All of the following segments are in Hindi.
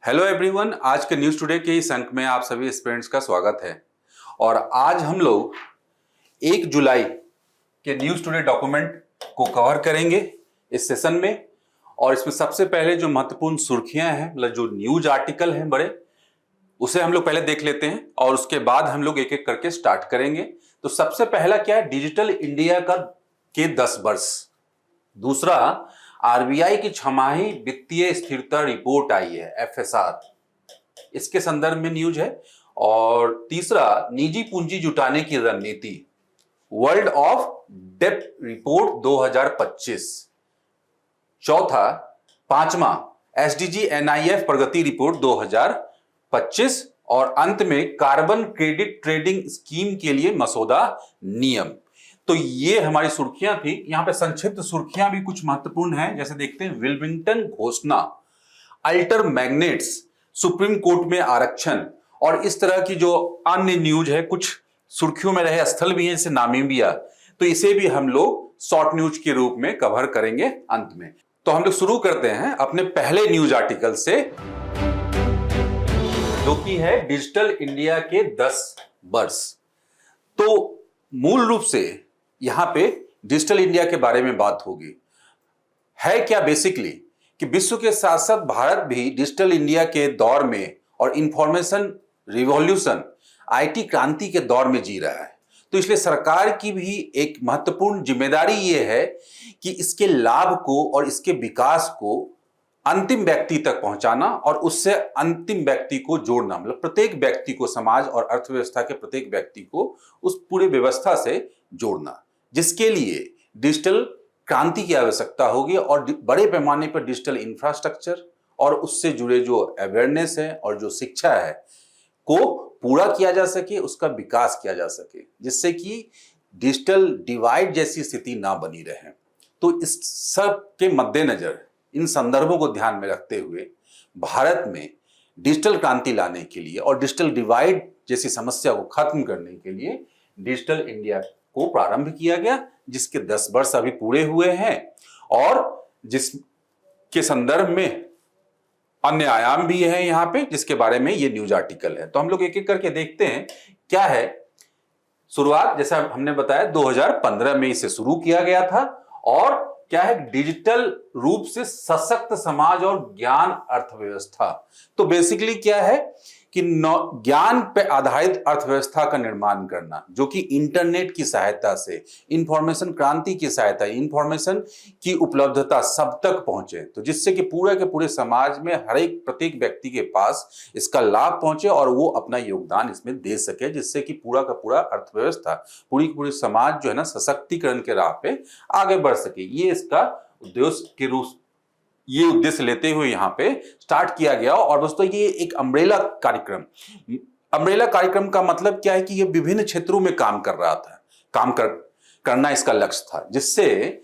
हेलो एवरीवन, आज के न्यूज़ टुडे के इस अंक में आप सभी स्टूडेंट्स का स्वागत है। और आज हम लोग 1 जुलाई के न्यूज़ टुडे डॉक्यूमेंट को कवर करेंगे इस सेशन में। और इसमें सबसे पहले जो महत्वपूर्ण सुर्खियां हैं, मतलब जो न्यूज आर्टिकल हैं बड़े, उसे हम लोग पहले देख लेते हैं और उसके बाद हम लोग एक एक करके स्टार्ट करेंगे। तो सबसे पहला क्या है, डिजिटल इंडिया के 10 वर्ष। दूसरा, आरबीआई की छमाही वित्तीय स्थिरता रिपोर्ट आई है, एफएसआर, इसके संदर्भ में न्यूज है। और तीसरा, निजी पूंजी जुटाने की रणनीति, वर्ल्ड ऑफ डेब्ट रिपोर्ट 2025। चौथा, पांचवा, एसडीजी एनआईएफ प्रगति रिपोर्ट 2025। और अंत में कार्बन क्रेडिट ट्रेडिंग स्कीम के लिए मसौदा नियम। तो ये हमारी सुर्खियां थी। यहां पे संक्षिप्त सुर्खियां भी कुछ महत्वपूर्ण हैं, जैसे देखते हैं, विल्मिंगटन घोषणा, अल्टर मैग्नेट्स, सुप्रीम कोर्ट में आरक्षण, और इस तरह की जो अन्य न्यूज है, कुछ सुर्खियों में रहे स्थल भी है, जैसे नामीबिया। तो इसे भी हम लोग शॉर्ट न्यूज के रूप में कवर करेंगे अंत में। तो हम लोग शुरू करते हैं अपने पहले न्यूज आर्टिकल से, जो कि है डिजिटल इंडिया के 10 वर्ष। तो मूल रूप से यहां पे डिजिटल इंडिया के बारे में बात होगी। है क्या बेसिकली कि विश्व के साथ साथ भारत भी डिजिटल इंडिया के दौर में और इंफॉर्मेशन रिवॉल्यूशन, आईटी क्रांति के दौर में जी रहा है। तो इसलिए सरकार की भी एक महत्वपूर्ण जिम्मेदारी यह है कि इसके लाभ को और इसके विकास को अंतिम व्यक्ति तक पहुंचाना और उससे अंतिम व्यक्ति को जोड़ना, मतलब प्रत्येक व्यक्ति को, समाज और अर्थव्यवस्था के प्रत्येक व्यक्ति को उस पूरे व्यवस्था से जोड़ना, जिसके लिए डिजिटल क्रांति की आवश्यकता होगी। और बड़े पैमाने पर डिजिटल इंफ्रास्ट्रक्चर और उससे जुड़े जो अवेयरनेस है और जो शिक्षा है को पूरा किया जा सके, उसका विकास किया जा सके, जिससे कि डिजिटल डिवाइड जैसी स्थिति ना बनी रहे। तो इस सब के मद्देनजर, इन संदर्भों को ध्यान में रखते हुए, भारत में डिजिटल क्रांति लाने के लिए और डिजिटल डिवाइड जैसी समस्या को खत्म करने के लिए डिजिटल इंडिया को प्रारंभ किया गया, जिसके 10 वर्ष अभी पूरे हुए हैं और जिसके संदर्भ में अन्य आयाम भी है यहां पे, जिसके बारे में ये न्यूज आर्टिकल है। तो हम लोग एक एक करके देखते हैं क्या है। शुरुआत, जैसा हमने बताया, 2015 में इसे शुरू किया गया था। और क्या है, डिजिटल रूप से सशक्त समाज और ज्ञान अर्थव्यवस्था। तो बेसिकली क्या है कि ज्ञान पे आधारित अर्थव्यवस्था का निर्माण करना, जो कि इंटरनेट की सहायता से, इंफॉर्मेशन क्रांति की सहायता, इंफॉर्मेशन की उपलब्धता सब तक पहुंचे, तो जिससे कि पूरे के पूरे समाज में हर एक प्रत्येक व्यक्ति के पास इसका लाभ पहुंचे और वो अपना योगदान इसमें दे सके, जिससे कि पूरा का पूरा अर्थव्यवस्था, पूरी समाज जो है ना, सशक्तिकरण के राह पे आगे बढ़ सके। ये इसका उद्देश्य के रूप, ये उद्देश्य लेते हुए यहाँ पे स्टार्ट किया गया। और दोस्तों, ये एक अम्ब्रेला कार्यक्रम, अम्ब्रेला कार्यक्रम का मतलब क्या है कि ये विभिन्न क्षेत्रों में काम कर रहा था, करना इसका लक्ष्य था, जिससे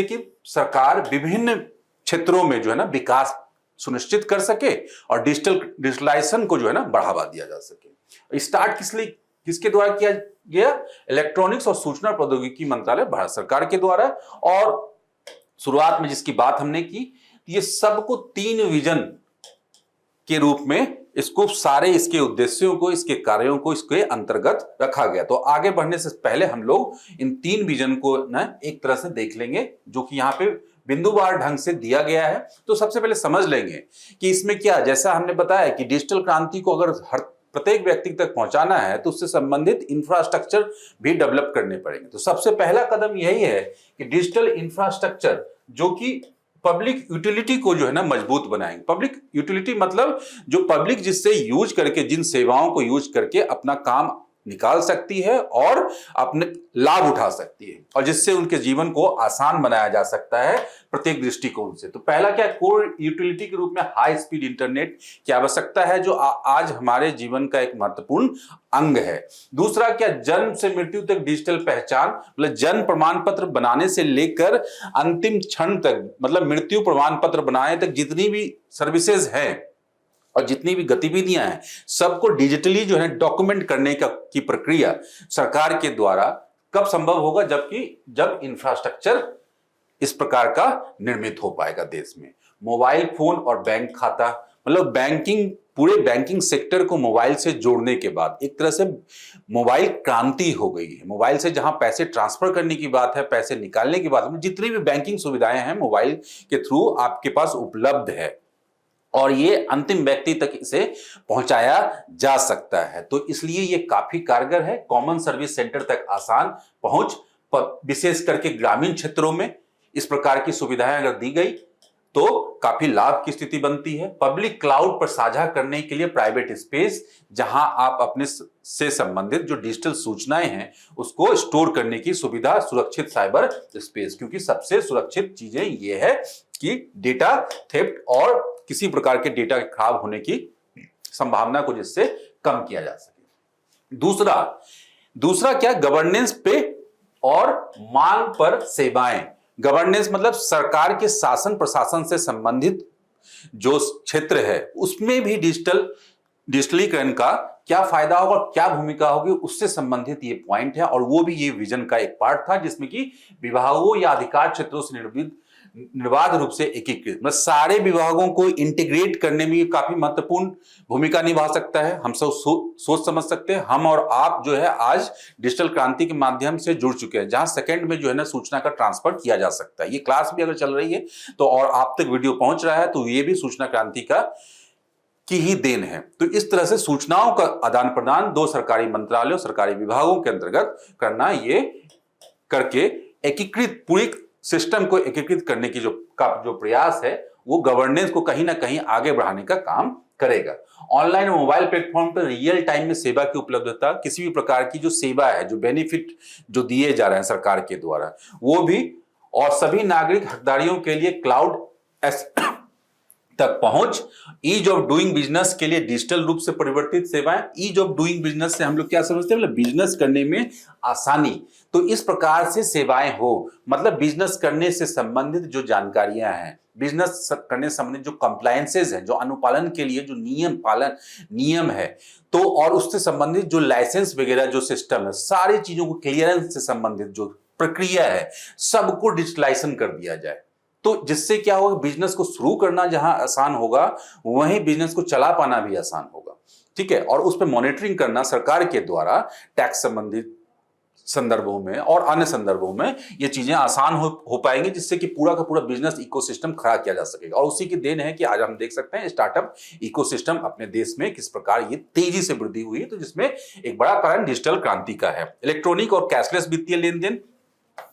कि सरकार विभिन्न क्षेत्रों में जो है ना विकास सुनिश्चित कर सके और डिजिटलाइजेशन को जो है ना बढ़ावा दिया जा सके। स्टार्ट किसके द्वारा किया गया? इलेक्ट्रॉनिक्स और सूचना प्रौद्योगिकी मंत्रालय, भारत सरकार के द्वारा। और शुरुआत में जिसकी बात हमने की, ये सबको 3 विजन के रूप में इसको, सारे इसके उद्देश्यों को, इसके कार्यों को इसके अंतर्गत रखा गया। तो आगे बढ़ने से पहले हम लोग इन 3 विजन को ना एक तरह से देख लेंगे, जो कि यहाँ पे बिंदुवार ढंग से दिया गया है। तो सबसे पहले समझ लेंगे कि इसमें क्या, जैसा हमने बताया कि डिजिटल क्रांति को अगर हर प्रत्येक व्यक्ति तक पहुंचाना है तो उससे संबंधित इंफ्रास्ट्रक्चर भी डेवलप करने पड़ेंगे। तो सबसे पहला कदम यही है कि डिजिटल इंफ्रास्ट्रक्चर, जो कि पब्लिक यूटिलिटी को जो है ना मजबूत बनाएंगे। पब्लिक यूटिलिटी मतलब जो पब्लिक जिससे यूज करके, जिन सेवाओं को यूज करके अपना काम निकाल सकती है और अपने लाभ उठा सकती है, और जिससे उनके जीवन को आसान बनाया जा सकता है प्रत्येक दृष्टिकोण से। तो पहला क्या, कोर यूटिलिटी के रूप में हाई स्पीड इंटरनेट की आवश्यकता है, जो आज हमारे जीवन का एक महत्वपूर्ण अंग है। दूसरा क्या, जन्म से मृत्यु तक डिजिटल पहचान, मतलब जन्म प्रमाण पत्र बनाने से लेकर अंतिम क्षण तक, मतलब मृत्यु प्रमाण पत्र बनाने तक जितनी भी सर्विसेज हैं और जितनी भी गतिविधियां हैं, सबको डिजिटली जो है डॉक्यूमेंट करने की प्रक्रिया सरकार के द्वारा कब संभव होगा, जब इंफ्रास्ट्रक्चर इस प्रकार का निर्मित हो पाएगा देश में। मोबाइल फोन और बैंक खाता, मतलब बैंकिंग, पूरे बैंकिंग सेक्टर को मोबाइल से जोड़ने के बाद एक तरह से मोबाइल क्रांति हो गई है। मोबाइल से जहां पैसे ट्रांसफर करने की बात है, पैसे निकालने की बात है, जितनी भी बैंकिंग सुविधाएं हैं मोबाइल के थ्रू आपके पास उपलब्ध है और ये अंतिम व्यक्ति तक इसे पहुंचाया जा सकता है। तो इसलिए ये काफी कारगर है। कॉमन सर्विस सेंटर तक आसान पहुंच, विशेष करके ग्रामीण क्षेत्रों में इस प्रकार की सुविधाएं अगर दी गई तो काफी लाभ की स्थिति बनती है। पब्लिक क्लाउड पर साझा करने के लिए प्राइवेट स्पेस, जहां आप अपने से संबंधित जो डिजिटल सूचनाएं हैं उसको स्टोर करने की सुविधा, सुरक्षित साइबर स्पेस, क्योंकि सबसे सुरक्षित चीजें ये है कि डेटा थेफ्ट और किसी प्रकार के डेटा के खराब होने की संभावना को जिससे कम किया जा सके। दूसरा क्या, गवर्नेंस पे और मांग पर सेवाएं। गवर्नेंस मतलब सरकार के शासन प्रशासन से संबंधित जो क्षेत्र है उसमें भी डिजिटलीकरण का क्या फायदा होगा, क्या भूमिका होगी, उससे संबंधित ये पॉइंट है। और वो भी ये विजन का एक पार्ट था जिसमें कि विभागों या अधिकार क्षेत्रों से निर्बाध रूप से एकीकृत, मतलब सारे विभागों को इंटीग्रेट करने में काफी महत्वपूर्ण भूमिका निभा सकता है। हम सब सोच समझ सकते हैं। हम और आप जो है आज डिजिटल क्रांति के माध्यम से जुड़ चुके हैं, जहां सेकंड में जो है ना सूचना का ट्रांसफर किया जा सकता है। ये क्लास भी अगर चल रही है तो और आप तक वीडियो पहुंच रहा है तो ये भी सूचना क्रांति की ही देन है। तो इस तरह से सूचनाओं का आदान प्रदान दो सरकारी मंत्रालयों, सरकारी विभागों के अंतर्गत करना, ये करके एकीकृत पूरी सिस्टम को एकीकृत करने की जो प्रयास है वो गवर्नेंस को कहीं ना कहीं आगे बढ़ाने का काम करेगा। ऑनलाइन और मोबाइल प्लेटफॉर्म पर रियल टाइम में सेवा की उपलब्धता, किसी भी प्रकार की जो सेवा है, जो बेनिफिट जो दिए जा रहे हैं सरकार के द्वारा वो भी, और सभी नागरिक हकदारियों के लिए क्लाउड तक पहुंच, ईज ऑफ डूइंग बिजनेस के लिए डिजिटल रूप से परिवर्तित सेवाएं। ईज ऑफ डूइंग बिजनेस से हम लोग क्या समझते हैं, मतलब बिजनेस करने में आसानी। तो इस प्रकार से सेवाएं हो, मतलब बिजनेस करने से संबंधित जो जानकारियां हैं, बिजनेस करने से संबंधित जो कंप्लायंसेस हैं, जो अनुपालन के लिए जो नियम है, तो और उससे संबंधित जो लाइसेंस वगैरह जो सिस्टम है, सारी चीजों को क्लियरेंस से संबंधित जो प्रक्रिया है सबको डिजिटलाइजेशन कर दिया जाए। तो जिससे क्या होगा, बिजनेस को शुरू करना जहां आसान होगा वहीं बिजनेस को चला पाना भी आसान होगा। ठीक है, और उस पर मॉनिटरिंग करना सरकार के द्वारा टैक्स संबंधित संदर्भों में और अन्य संदर्भों में ये चीजें आसान हो पाएंगी, जिससे कि पूरा का पूरा बिजनेस इकोसिस्टम खड़ा किया जा सकेगा। और उसी की देन है कि आज हम देख सकते हैं स्टार्टअप इकोसिस्टम अपने देश में किस प्रकार ये तेजी से वृद्धि हुई है। तो जिसमें एक बड़ा कारण डिजिटल क्रांति का है। इलेक्ट्रॉनिक और कैशलेस वित्तीय लेन देन,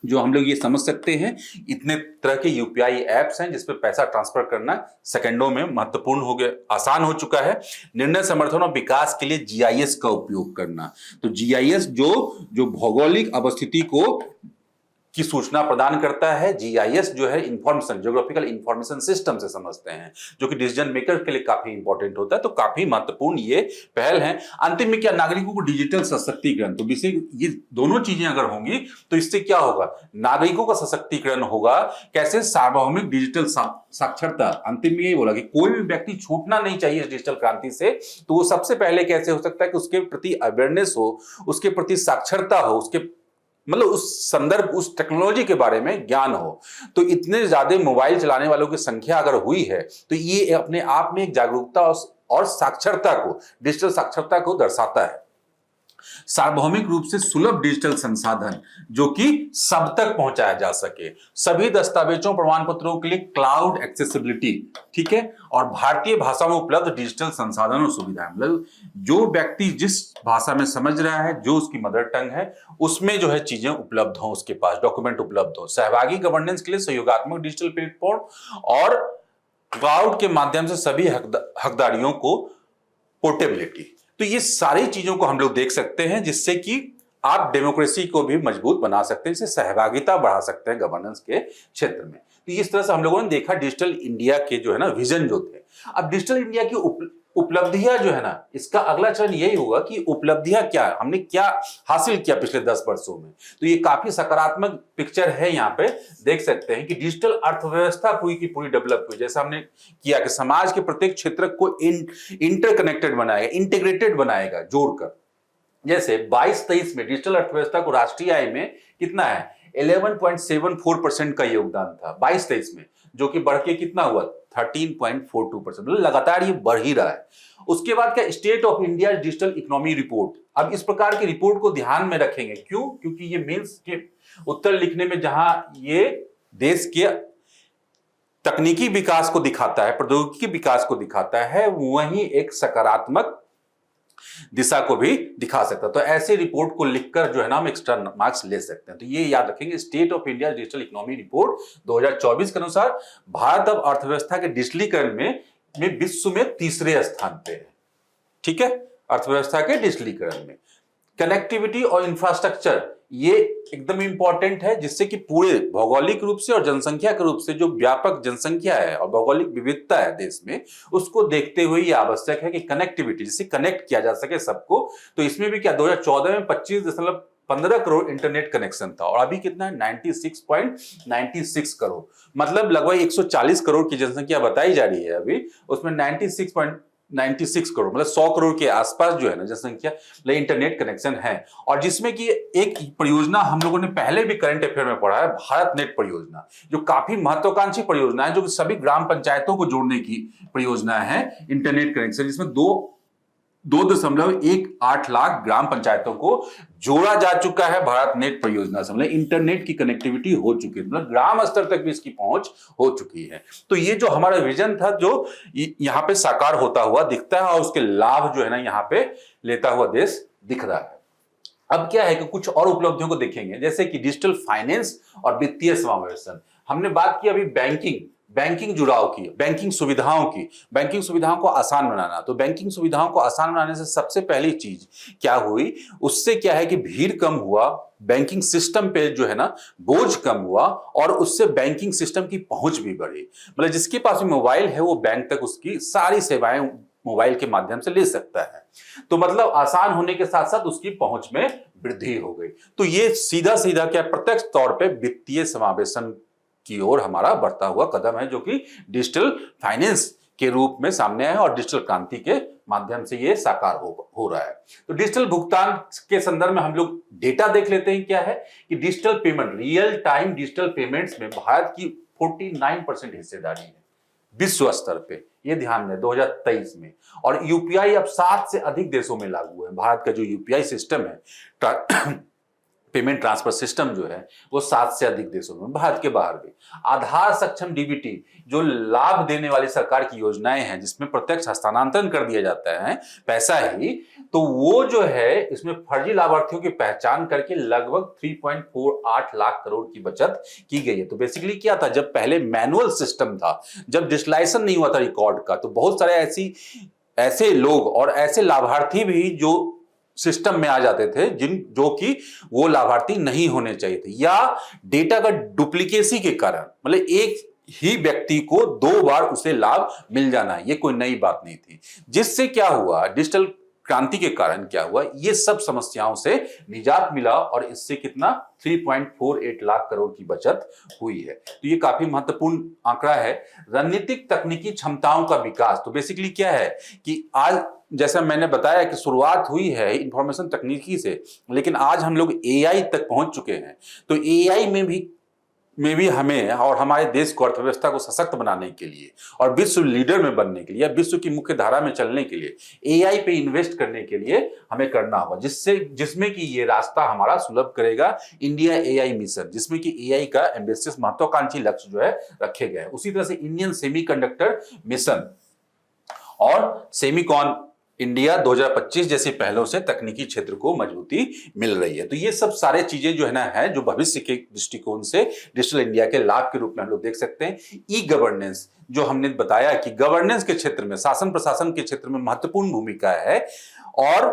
जो हम लोग ये समझ सकते हैं, इतने तरह के यूपीआई एप्स हैं जिसपे पैसा ट्रांसफर करना सेकंडों में महत्वपूर्ण हो गया, आसान हो चुका है। निर्णय समर्थन और विकास के लिए जीआईएस का उपयोग करना, तो जीआईएस जो भौगोलिक अवस्थिति को की सूचना प्रदान करता है। जीआईएस जो है इंफॉर्मेशन, ज्योग्राफिकल इंफॉर्मेशन सिस्टम से समझते हैं, जो कि डिसीजन मेकर के लिए काफी इंपॉर्टेंट होता है। तो काफी महत्वपूर्ण ये पहल है। अंतिम में क्या, नागरिकों को डिजिटल सशक्तिकरण, तो ये दोनों चीजें अगर होंगी तो इससे क्या होगा, नागरिकों का सशक्तिकरण होगा। कैसे, सार्वभौमिक डिजिटल साक्षरता। अंतिम में यही बोला कि कोई भी व्यक्ति छूटना नहीं चाहिए इस डिजिटल क्रांति से। तो वो सबसे पहले कैसे हो सकता है कि उसके प्रति अवेयरनेस हो, उसके प्रति साक्षरता हो, उसके मतलब उस संदर्भ, उस टेक्नोलॉजी के बारे में ज्ञान हो। तो इतने ज्यादा मोबाइल चलाने वालों की संख्या अगर हुई है तो ये अपने आप में एक जागरूकता और साक्षरता को, डिजिटल साक्षरता को दर्शाता है। सार्वभौमिक रूप से सुलभ डिजिटल संसाधन जो कि सब तक पहुंचाया जा सके। सभी दस्तावेजों, प्रमाण पत्रों के लिए क्लाउड एक्सेसिबिलिटी, ठीक है, और भारतीय भाषा में उपलब्ध डिजिटल संसाधन और सुविधाएं, मतलब जो व्यक्ति जिस भाषा में समझ रहा है, जो उसकी मदर टंग है, उसमें जो है चीजें उपलब्ध हो, उसके पास डॉक्यूमेंट उपलब्ध हो। सहभागी गवर्नेंस के लिए सहयोगात्मक डिजिटल प्लेटफॉर्म और क्लाउड के माध्यम से सभी हकदारियों को पोर्टेबिलिटी। तो ये सारी चीजों को हम लोग देख सकते हैं, जिससे कि आप डेमोक्रेसी को भी मजबूत बना सकते हैं, इससे सहभागिता बढ़ा सकते हैं गवर्नेंस के क्षेत्र में। तो इस तरह से हम लोगों ने देखा डिजिटल इंडिया के जो है ना विजन जो थे। अब डिजिटल इंडिया की उपलब्धियां जो है ना, इसका अगला चरण यही होगा कि उपलब्धियां क्या है, हमने क्या हासिल किया पिछले 10 वर्षों में। तो ये काफी सकारात्मक पिक्चर है। यहाँ पे देख सकते हैं कि डिजिटल अर्थव्यवस्था पूरी की पूरी डेवलप हुई, जैसा हमने किया कि समाज के प्रत्येक क्षेत्र को इंटरकनेक्टेड बनाएगा, इंटीग्रेटेड बनाएगा, जोड़कर। जैसे 22-23 में डिजिटल अर्थव्यवस्था को राष्ट्रीय आय में कितना है, 11.74% का योगदान था 22-23 में, जो कि बढ़ के कितना हुआ, 13.42%, मतलब लगातार ये बढ़ ही रहा है। उसके बाद क्या, state of India digital economy report. अब इस प्रकार की रिपोर्ट को ध्यान में रखेंगे, क्यों? क्योंकि ये मेंस के उत्तर लिखने में जहां ये देश के तकनीकी विकास को दिखाता है, प्रौद्योगिकी विकास को दिखाता है, वहीं एक सकारात्मक दिशा को भी दिखा सकता है। तो ऐसे रिपोर्ट को लिखकर जो है ना हम एक्स्ट्रा मार्क्स ले सकते हैं। तो ये याद रखेंगे, state of India digital economy report 2024 के अनुसार भारत अब अर्थव्यवस्था के डिजिटलीकरण में विश्व में तीसरे स्थान पे है। ठीक है, अर्थव्यवस्था के डिजिटलीकरण में कनेक्टिविटी और इंफ्रास्ट्रक्चर ये एकदम इंपॉर्टेंट है, जिससे कि पूरे भौगोलिक रूप से और जनसंख्या के रूप से जो व्यापक जनसंख्या है और भौगोलिक विविधता है देश में, उसको देखते हुए ये आवश्यक है कि कनेक्टिविटी, जिससे कनेक्ट किया जा सके सबको। तो इसमें भी क्या, 2014 में 25.15 करोड़ इंटरनेट कनेक्शन था और अभी कितना है, 96.96 करोड़, मतलब लगभग 140 करोड़ की जनसंख्या बताई जा रही है अभी, उसमें 96 करोड़, मतलब 100 करोड़ के आसपास जो है ना जनसंख्या इंटरनेट कनेक्शन है। और जिसमें कि एक परियोजना हम लोगों ने पहले भी करंट अफेयर में पढ़ा है, भारत नेट परियोजना, जो काफी महत्वाकांक्षी परियोजना है, जो कि सभी ग्राम पंचायतों को जोड़ने की परियोजना है इंटरनेट कनेक्शन, जिसमें 2.18 लाख ग्राम पंचायतों को जोड़ा जा चुका है भारत नेट परियोजना से, मतलब इंटरनेट की कनेक्टिविटी हो चुकी है, मतलब ग्राम स्तर तक भी इसकी पहुंच हो चुकी है। तो ये जो हमारा विजन था, जो यहां पे साकार होता हुआ दिखता है और उसके लाभ जो है ना यहाँ पे लेता हुआ देश दिख रहा है। अब क्या है कि कुछ और उपलब्धियों को देखेंगे, जैसे कि डिजिटल फाइनेंस और वित्तीय समावेशन। हमने बात की अभी बैंकिंग जुड़ाव की, बैंकिंग सुविधाओं को आसान बनाना। तो बैंकिंग सुविधाओं को आसान बनाने से सबसे पहली चीज क्या हुई, उससे क्या है कि भीड़ कम हुआ, बैंकिंग सिस्टम पे जो है ना बोझ कम हुआ, और उससे बैंकिंग सिस्टम की पहुंच भी बढ़ी। मतलब जिसके पास मोबाइल है वो बैंक तक उसकी सारी सेवाएं मोबाइल के माध्यम से ले सकता है। तो मतलब आसान होने के साथ साथ उसकी पहुंच में वृद्धि हो गई। तो ये सीधा सीधा क्या, प्रत्यक्ष तौर पे वित्तीय समावेशन की ओर हमारा बढ़ता हुआ कदम है, जो कि डिजिटल फाइनेंस के रूप में सामने आया और डिजिटल क्रांति के माध्यम से ये साकार हो रहा है। तो डिजिटल भुगतान के संदर्भ में हम लोग डेटा देख लेते हैं। क्या है कि digital payment, real time digital payments में भारत की 49% हिस्सेदारी है विश्व स्तर पे, ये ध्यान में 2023 में। और यूपीआई अब 7 से अधिक देशों में लागू है। भारत का जो यूपीआई सिस्टम है, पेमेंट ट्रांसफर सिस्टम जो है, वो 7 से अधिक देशों में, भारत के बाहर भी। आधार सक्षम डीबीटी, जो लाभ देने वाली सरकार की योजनाएं हैं, जिसमें प्रत्यक्ष हस्तांतरण कर दिया जाता है पैसा ही, तो वो जो है इसमें फर्जी लाभार्थियों की पहचान करके लगभग 3.48 लाख करोड़ की बचत की गई है। तो बेसिकली क्या था, जब पहले मैनुअल सिस्टम था, जब डिजिटलाइजेशन नहीं हुआ था रिकॉर्ड का, तो बहुत सारे ऐसे लोग और ऐसे लाभार्थी भी जो सिस्टम में आ जाते थे, जो कि वो लाभार्थी नहीं होने चाहिए थे, या डेटा का डुप्लीकेसी के कारण, मतलब एक ही व्यक्ति को 2 बार उसे लाभ मिल जाना, ये कोई नई बात नहीं थी। जिससे क्या हुआ, डिजिटल क्रांति के कारण क्या हुआ, ये सब समस्याओं से निजात मिला और इससे कितना 3.48 लाख करोड़ की बचत हुई है। तो ये काफी महत्वपूर्ण आंकड़ा है। रणनीतिक तकनीकी क्षमताओं का विकास, तो बेसिकली क्या है कि आज जैसा मैंने बताया कि शुरुआत हुई है इंफॉर्मेशन तकनीकी से, लेकिन आज हम लोग एआई तक पहुंच चुके हैं। तो एआई में भी हमें और हमारे देश को, अर्थव्यवस्था को सशक्त बनाने के लिए और विश्व लीडर में बनने के लिए या विश्व की मुख्य धारा में चलने के लिए एआई पे इन्वेस्ट करने के लिए हमें करना होगा, जिसमें कि ये रास्ता हमारा सुलभ करेगा इंडिया एआई मिशन, जिसमें कि एआई का एम्बिशियस महत्वाकांक्षी लक्ष्य जो है रखे गए हैं। उसी तरह से इंडियन सेमीकंडक्टर मिशन और सेमीकॉन इंडिया 2025 जैसी पहलों से तकनीकी क्षेत्र को मजबूती मिल रही है। तो ये सब सारे चीजें जो है ना है, जो भविष्य के दृष्टिकोण से डिजिटल इंडिया के लाभ के रूप में हम लोग देख सकते हैं। ई गवर्नेंस, जो हमने बताया कि गवर्नेंस के क्षेत्र में, शासन प्रशासन के क्षेत्र में महत्वपूर्ण भूमिका है, और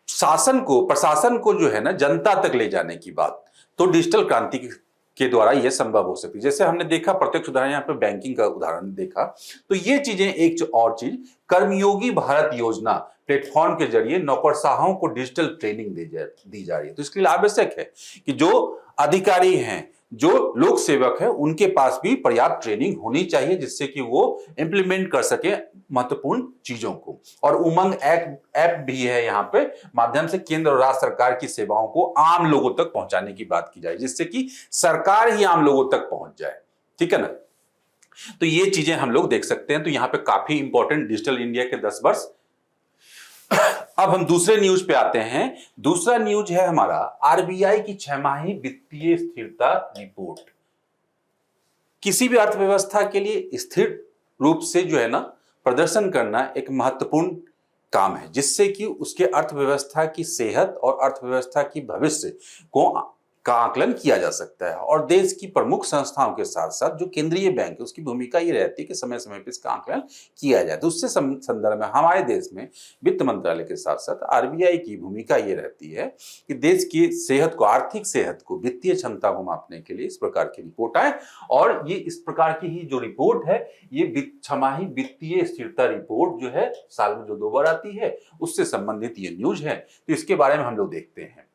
प्रशासन को जो है ना जनता तक ले जाने की बात, तो डिजिटल क्रांति के द्वारा यह संभव हो सकती है। जैसे हमने देखा प्रत्यक्ष उदाहरण, यहाँ पे बैंकिंग का उदाहरण देखा, तो ये चीजें, एक और चीज, कर्मयोगी भारत योजना प्लेटफॉर्म के जरिए नौकरशाहों को डिजिटल ट्रेनिंग दी जा रही है। तो इसके लिए आवश्यक है कि जो अधिकारी हैं, जो लोक सेवक है, उनके पास भी पर्याप्त ट्रेनिंग होनी चाहिए, जिससे कि वो इंप्लीमेंट कर सके महत्वपूर्ण चीजों को। और उमंग ऐप भी है यहाँ पे, माध्यम से केंद्र और राज्य सरकार की सेवाओं को आम लोगों तक पहुंचाने की बात की जाए, जिससे कि सरकार ही आम लोगों तक पहुंच जाए। ठीक है ना। तो ये चीजें हम लोग देख सकते हैं। तो यहाँ पे काफी इंपॉर्टेंट डिजिटल इंडिया के 10 वर्ष। अब हम दूसरे न्यूज पे आते हैं। दूसरा न्यूज है हमारा आरबीआई की 6 माही वित्तीय स्थिरता रिपोर्ट। किसी भी अर्थव्यवस्था के लिए स्थिर रूप से जो है ना प्रदर्शन करना एक महत्वपूर्ण काम है, जिससे कि उसके अर्थव्यवस्था की सेहत और अर्थव्यवस्था की भविष्य को का आकलन किया जा सकता है। और देश की प्रमुख संस्थाओं के साथ साथ जो केंद्रीय बैंक है उसकी भूमिका ये रहती है कि समय समय पर इसका आकलन किया जाए। तो उससे संदर्भ में हमारे देश में वित्त मंत्रालय के साथ साथ आरबीआई की भूमिका ये रहती है कि देश की सेहत को, आर्थिक सेहत को, वित्तीय क्षमता को मापने के लिए इस प्रकार की रिपोर्ट आए। और ये इस प्रकार की ही जो रिपोर्ट है ये 6 माही वित्तीय स्थिरता रिपोर्ट जो है साल में जो 2 बार आती है उससे संबंधित ये न्यूज है। तो इसके बारे में हम लोग देखते हैं।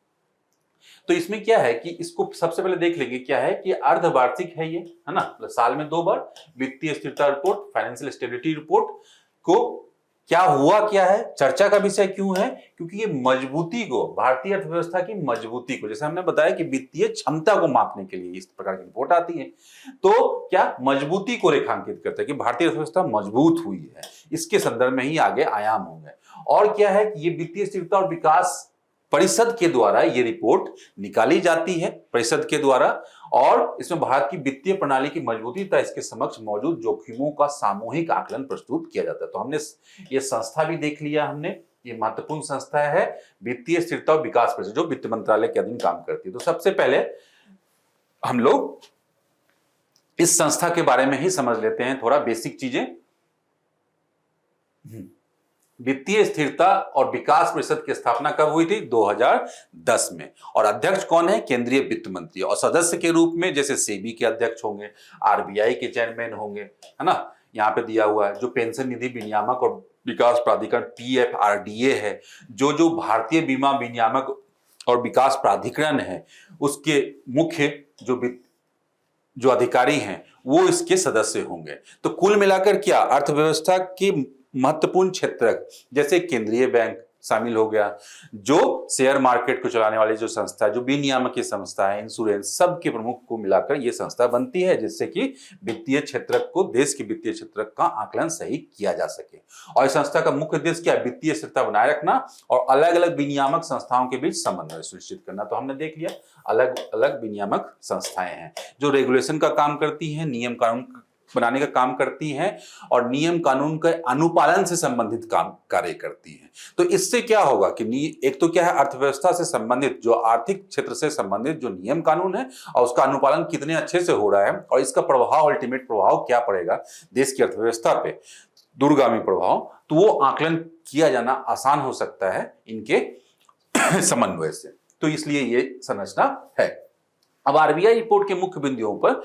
तो इसमें क्या है कि इसको सबसे पहले देख लेंगे क्या है कि अर्धवार्षिक है ये, है ना, साल में 2 बार वित्तीय स्थिरता रिपोर्ट, फाइनेंशियल स्टेबिलिटी रिपोर्ट को क्या हुआ, क्या है, चर्चा का विषय क्यों है, क्योंकि ये मजबूती को, भारतीय अर्थव्यवस्था की मजबूती को, जैसे हमने बताया कि वित्तीय क्षमता को मापने के लिए इस प्रकार की रिपोर्ट आती है, तो क्या मजबूती को रेखांकित करता है कि भारतीय अर्थव्यवस्था मजबूत हुई है, इसके संदर्भ में ही आगे आयाम होंगे। और क्या है कि ये वित्तीय स्थिरता और विकास परिषद के द्वारा ये रिपोर्ट निकाली जाती है, परिषद के द्वारा, और इसमें भारत की वित्तीय प्रणाली की मजबूती तथा इसके समक्ष मौजूद जोखिमों का सामूहिक आकलन प्रस्तुत किया जाता है। तो हमने ये संस्था भी देख लिया, हमने ये महत्वपूर्ण संस्था है वित्तीय स्थिरता और विकास परिषद जो वित्त मंत्रालय के अधीन काम करती है। तो सबसे पहले हम लोग इस संस्था के बारे में ही समझ लेते हैं, थोड़ा बेसिक चीजें। वित्तीय स्थिरता और विकास परिषद की स्थापना कब हुई थी? 2010 में। और अध्यक्ष कौन है? केंद्रीय वित्त मंत्री। और सदस्य के रूप में जैसे सेबी के अध्यक्ष होंगे, आरबीआई के चेयरमैन होंगे, है ना, यहाँ पे दिया हुआ है। जो पेंशन निधि विनियामक और विकास प्राधिकरण पीएफआरडीए है, जो भारतीय बीमा विनियामक और विकास प्राधिकरण है, उसके मुख्य जो अधिकारी हैं वो इसके सदस्य होंगे। तो कुल मिलाकर क्या अर्थव्यवस्था की महत्वपूर्ण क्षेत्र जैसे केंद्रीय बैंक शामिल हो गया, जो शेयर मार्केट को चलाने वाली जो संस्था है, जो विनियामक संस्था है, इंश्योरेंस, सब के प्रमुख को मिलाकर ये संस्था बनती है, जिससे कि वित्तीय क्षेत्र को, देश के वित्तीय क्षेत्र का आकलन सही किया जा सके। और इस संस्था का मुख्य उद्देश्य क्या है? वित्तीय स्थिरता बनाए रखना और अलग अलग विनियामक संस्थाओं के बीच समन्वय सुनिश्चित करना। तो हमने देख लिया अलग अलग विनियामक संस्थाएं हैं जो रेगुलेशन का काम करती हैं, नियम कानून बनाने का काम करती हैं और नियम कानून के अनुपालन से संबंधित काम कार्य करती हैं। तो इससे क्या होगा कि एक तो क्या है, अर्थव्यवस्था से संबंधित, जो आर्थिक क्षेत्र से संबंधित जो नियम कानून है और उसका अनुपालन कितने अच्छे से हो रहा है और इसका प्रभाव, अल्टीमेट प्रभाव क्या पड़ेगा देश की अर्थव्यवस्था पे, दूरगामी प्रभाव, तो वो आकलन किया जाना आसान हो सकता है इनके समन्वय से। तो इसलिए ये संरचना है। अब आरबीआई रिपोर्ट के मुख्य बिंदुओं पर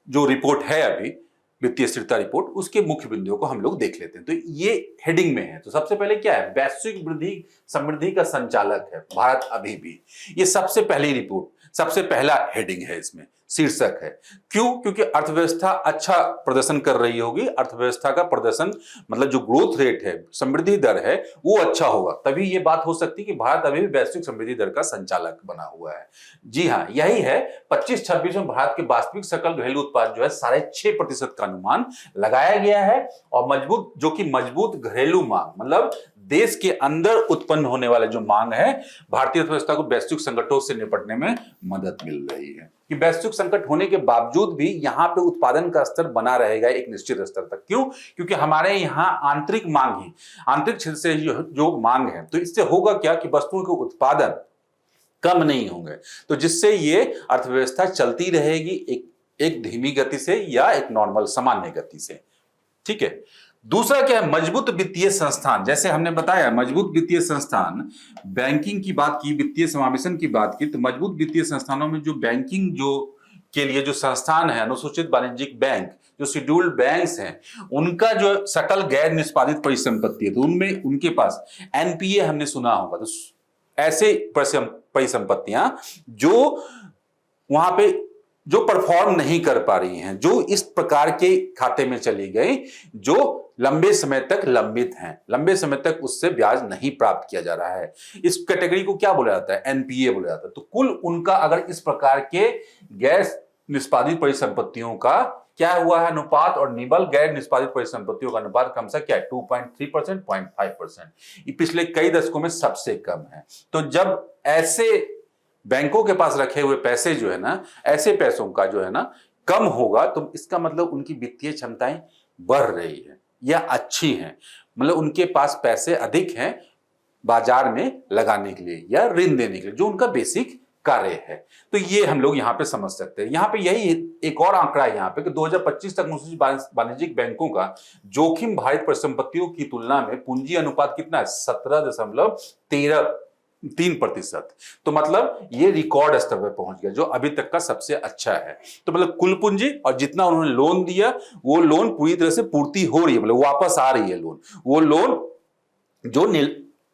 जो रिपोर्ट है अभी वित्तीय स्थिरता रिपोर्ट, उसके मुख्य बिंदुओं को हम लोग देख लेते हैं। तो ये हेडिंग में है। तो सबसे पहले क्या है? वैश्विक वृद्धि समृद्धि का संचालक है भारत अभी भी। ये सबसे पहली रिपोर्ट, सबसे पहला हेडिंग है, इसमें शीर्षक है। क्यों? क्योंकि अर्थव्यवस्था अच्छा प्रदर्शन कर रही होगी, अर्थव्यवस्था का प्रदर्शन मतलब जो ग्रोथ रेट है, समृद्धि दर है, वो अच्छा होगा, तभी ये बात हो सकती है कि भारत अभी भी वैश्विक समृद्धि दर का संचालक बना हुआ है। जी हाँ, यही है। 25-26 में भारत के वास्तविक सकल घरेलू उत्पाद जो है 6.5% का अनुमान लगाया गया है। और मजबूत, जो कि मजबूत घरेलू मांग, मतलब देश के अंदर उत्पन्न होने वाले जो मांग है, भारतीय अर्थव्यवस्था को वैश्विक संकटों से निपटने में मदद मिल रही है। कि वैश्विक संकट होने के बावजूद भी यहाँ पे उत्पादन का स्तर बना रहेगा एक निश्चित स्तर तक। क्यों? क्योंकि हमारे यहाँ आंतरिक मांग ही, आंतरिक क्षेत्र से जो मांग है, तो इससे होगा क्या कि वस्तुओं के उत्पादन कम नहीं होंगे, तो जिससे ये अर्थव्यवस्था चलती रहेगी एक धीमी गति से या एक नॉर्मल सामान्य गति से। ठीक है। दूसरा क्या है? मजबूत वित्तीय संस्थान। जैसे हमने बताया मजबूत वित्तीय संस्थान, बैंकिंग की बात की, वित्तीय समावेशन की बात की, तो मजबूत वित्तीय संस्थानों में जो बैंकिंग जो के लिए जो संस्थान है, अनुसूचित वाणिज्यिक बैंक, जो शेड्यूल्ड बैंक्स हैं, उनका जो सकल गैर निष्पादित परिसंपत्ति है, तो उनमें उनके पास एनपीए हमने सुना होगा, तो ऐसे परिसंपत्तियां जो वहां पे जो परफॉर्म नहीं कर पा रही हैं, जो इस प्रकार के खाते में चली गई, जो लंबे समय तक लंबित हैं, लंबे समय तक उससे ब्याज नहीं प्राप्त किया जा रहा है, इस कैटेगरी को क्या बोला जाता है? एनपीए बोला जाता है। तो कुल उनका अगर इस प्रकार के गैर निष्पादित परिसंपत्तियों का क्या हुआ है अनुपात, और निबल गैर निष्पादित परिसंपत्तियों का अनुपात क्रमशः क्या है 2.3%, 0.5%। ये पिछले कई दशकों में सबसे कम है। तो जब ऐसे बैंकों के पास रखे हुए पैसे जो है ना, ऐसे पैसों का जो है ना कम होगा, तो इसका मतलब उनकी वित्तीय क्षमताएं बढ़ रही है या अच्छी हैं, मतलब उनके पास पैसे अधिक हैं बाजार में लगाने के लिए या ऋण देने के लिए, जो उनका बेसिक कार्य है। तो ये हम लोग यहाँ पे समझ सकते हैं। यहाँ पे यही एक और आंकड़ा है यहाँ पे कि 2025 तक अनुसूचित वाणिज्यिक बैंकों का जोखिम भारित परिसंपत्तियों की तुलना में पूंजी अनुपात कितना है 17.3%। तो मतलब ये रिकॉर्ड स्तर पर पहुंच गया, जो अभी तक का सबसे अच्छा है। तो मतलब कुल पूंजी और जितना उन्होंने लोन दिया वो लोन पूरी तरह से पूर्ति हो रही है, मतलब वापस आ रही है लोन, वो लोन जो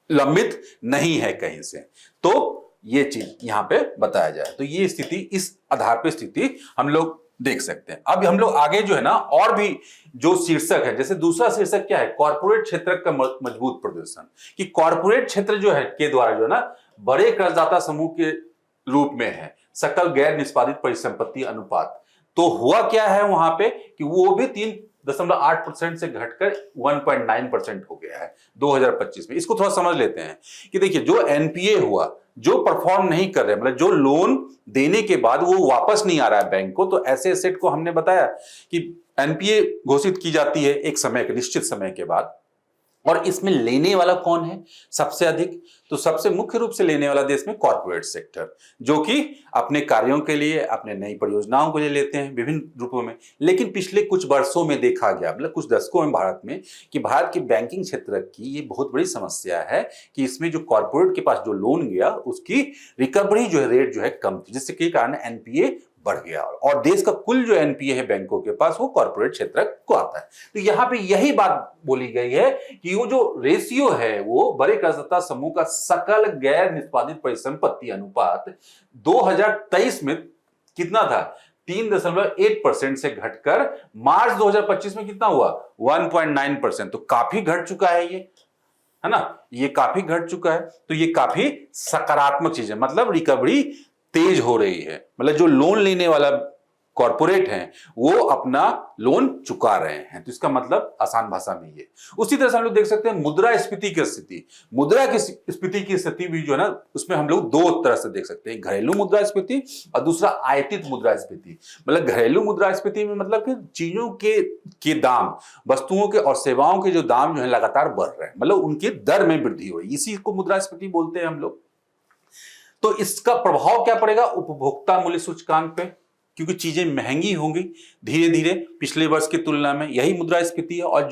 लंबित नहीं है कहीं से। तो ये चीज यहां पे बताया जाए, तो ये स्थिति, इस आधार पे स्थिति हम लोग देख सकते हैं। अब हम लोग आगे जो है ना और भी जो शीर्षक है, जैसे दूसरा शीर्षक क्या है, कॉर्पोरेट क्षेत्र का मजबूत प्रदर्शन, कि कॉर्पोरेट क्षेत्र जो है के द्वारा जो है ना बड़े कर्जदाता समूह के रूप में है सकल गैर निष्पादित परिसंपत्ति अनुपात। तो हुआ क्या है वहां पे कि वो भी 3.8% से घटकर 1.9% हो गया है 2025 में। इसको थोड़ा समझ लेते हैं कि देखिए जो एनपीए हुआ, जो परफॉर्म नहीं कर रहे, मतलब जो लोन देने के बाद वो वापस नहीं आ रहा है बैंक को, तो ऐसे एसेट को हमने बताया कि एनपीए घोषित की जाती है एक समय के निश्चित समय के बाद। और इसमें लेने वाला कौन है सबसे अधिक, तो सबसे मुख्य रूप से लेने वाला देश में कॉर्पोरेट सेक्टर, जो कि अपने कार्यों के लिए, अपने नई परियोजनाओं के लिए लेते हैं विभिन्न रूपों में। लेकिन पिछले कुछ वर्षों में देखा गया, मतलब कुछ दशकों में भारत में, कि भारत के बैंकिंग क्षेत्र की ये बहुत बड़ी समस्या है कि इसमें जो कॉर्पोरेट के पास जो लोन गया उसकी रिकवरी जो है रेट जो है कम थी, जिसके कारण एनपीए बढ़ गया, और देश का कुल जो एनपीए है बैंकों के पास वो कॉर्पोरेट क्षेत्र को आता है। तो यहां पे यही बात बोली गई है कि वो जो रेशियो है वो बड़े कर्जदाता समूह का सकल गैर निष्पादित परिसंपत्ति अनुपात 2023 में कितना था 3.1% से घटकर मार्च 2025 में कितना हुआ 1.9%। तो काफी घट चुका है ये, है ना, ये काफी घट चुका है। तो ये काफी सकारात्मक चीज है, मतलब रिकवरी तेज हो रही है, मतलब जो लोन लेने वाला कॉर्पोरेट हैं वो अपना लोन चुका रहे हैं। तो इसका मतलब आसान भाषा में ये। उसी तरह से हम लोग देख सकते हैं मुद्रास्फीति की स्थिति, मुद्रा की स्फीति की स्थिति भी जो है ना उसमें हम लोग दो तरह से देख सकते हैं, घरेलू मुद्रास्फीति और दूसरा आयातित मुद्रास्फीति। मतलब घरेलू मुद्रास्फीति में मतलब कि चीजों के दाम, वस्तुओं के और सेवाओं के जो दाम जो है लगातार बढ़ रहे हैं, मतलब उनके दर में वृद्धि हो रही है, इसी को मुद्रास्फीति बोलते हैं हम लोग। तो इसका प्रभाव क्या पड़ेगा उपभोक्ता मूल्य सूचकांक पे, क्योंकि चीजें महंगी होंगी धीरे धीरे पिछले वर्ष की तुलना में, यही मुद्रास्फीति है। और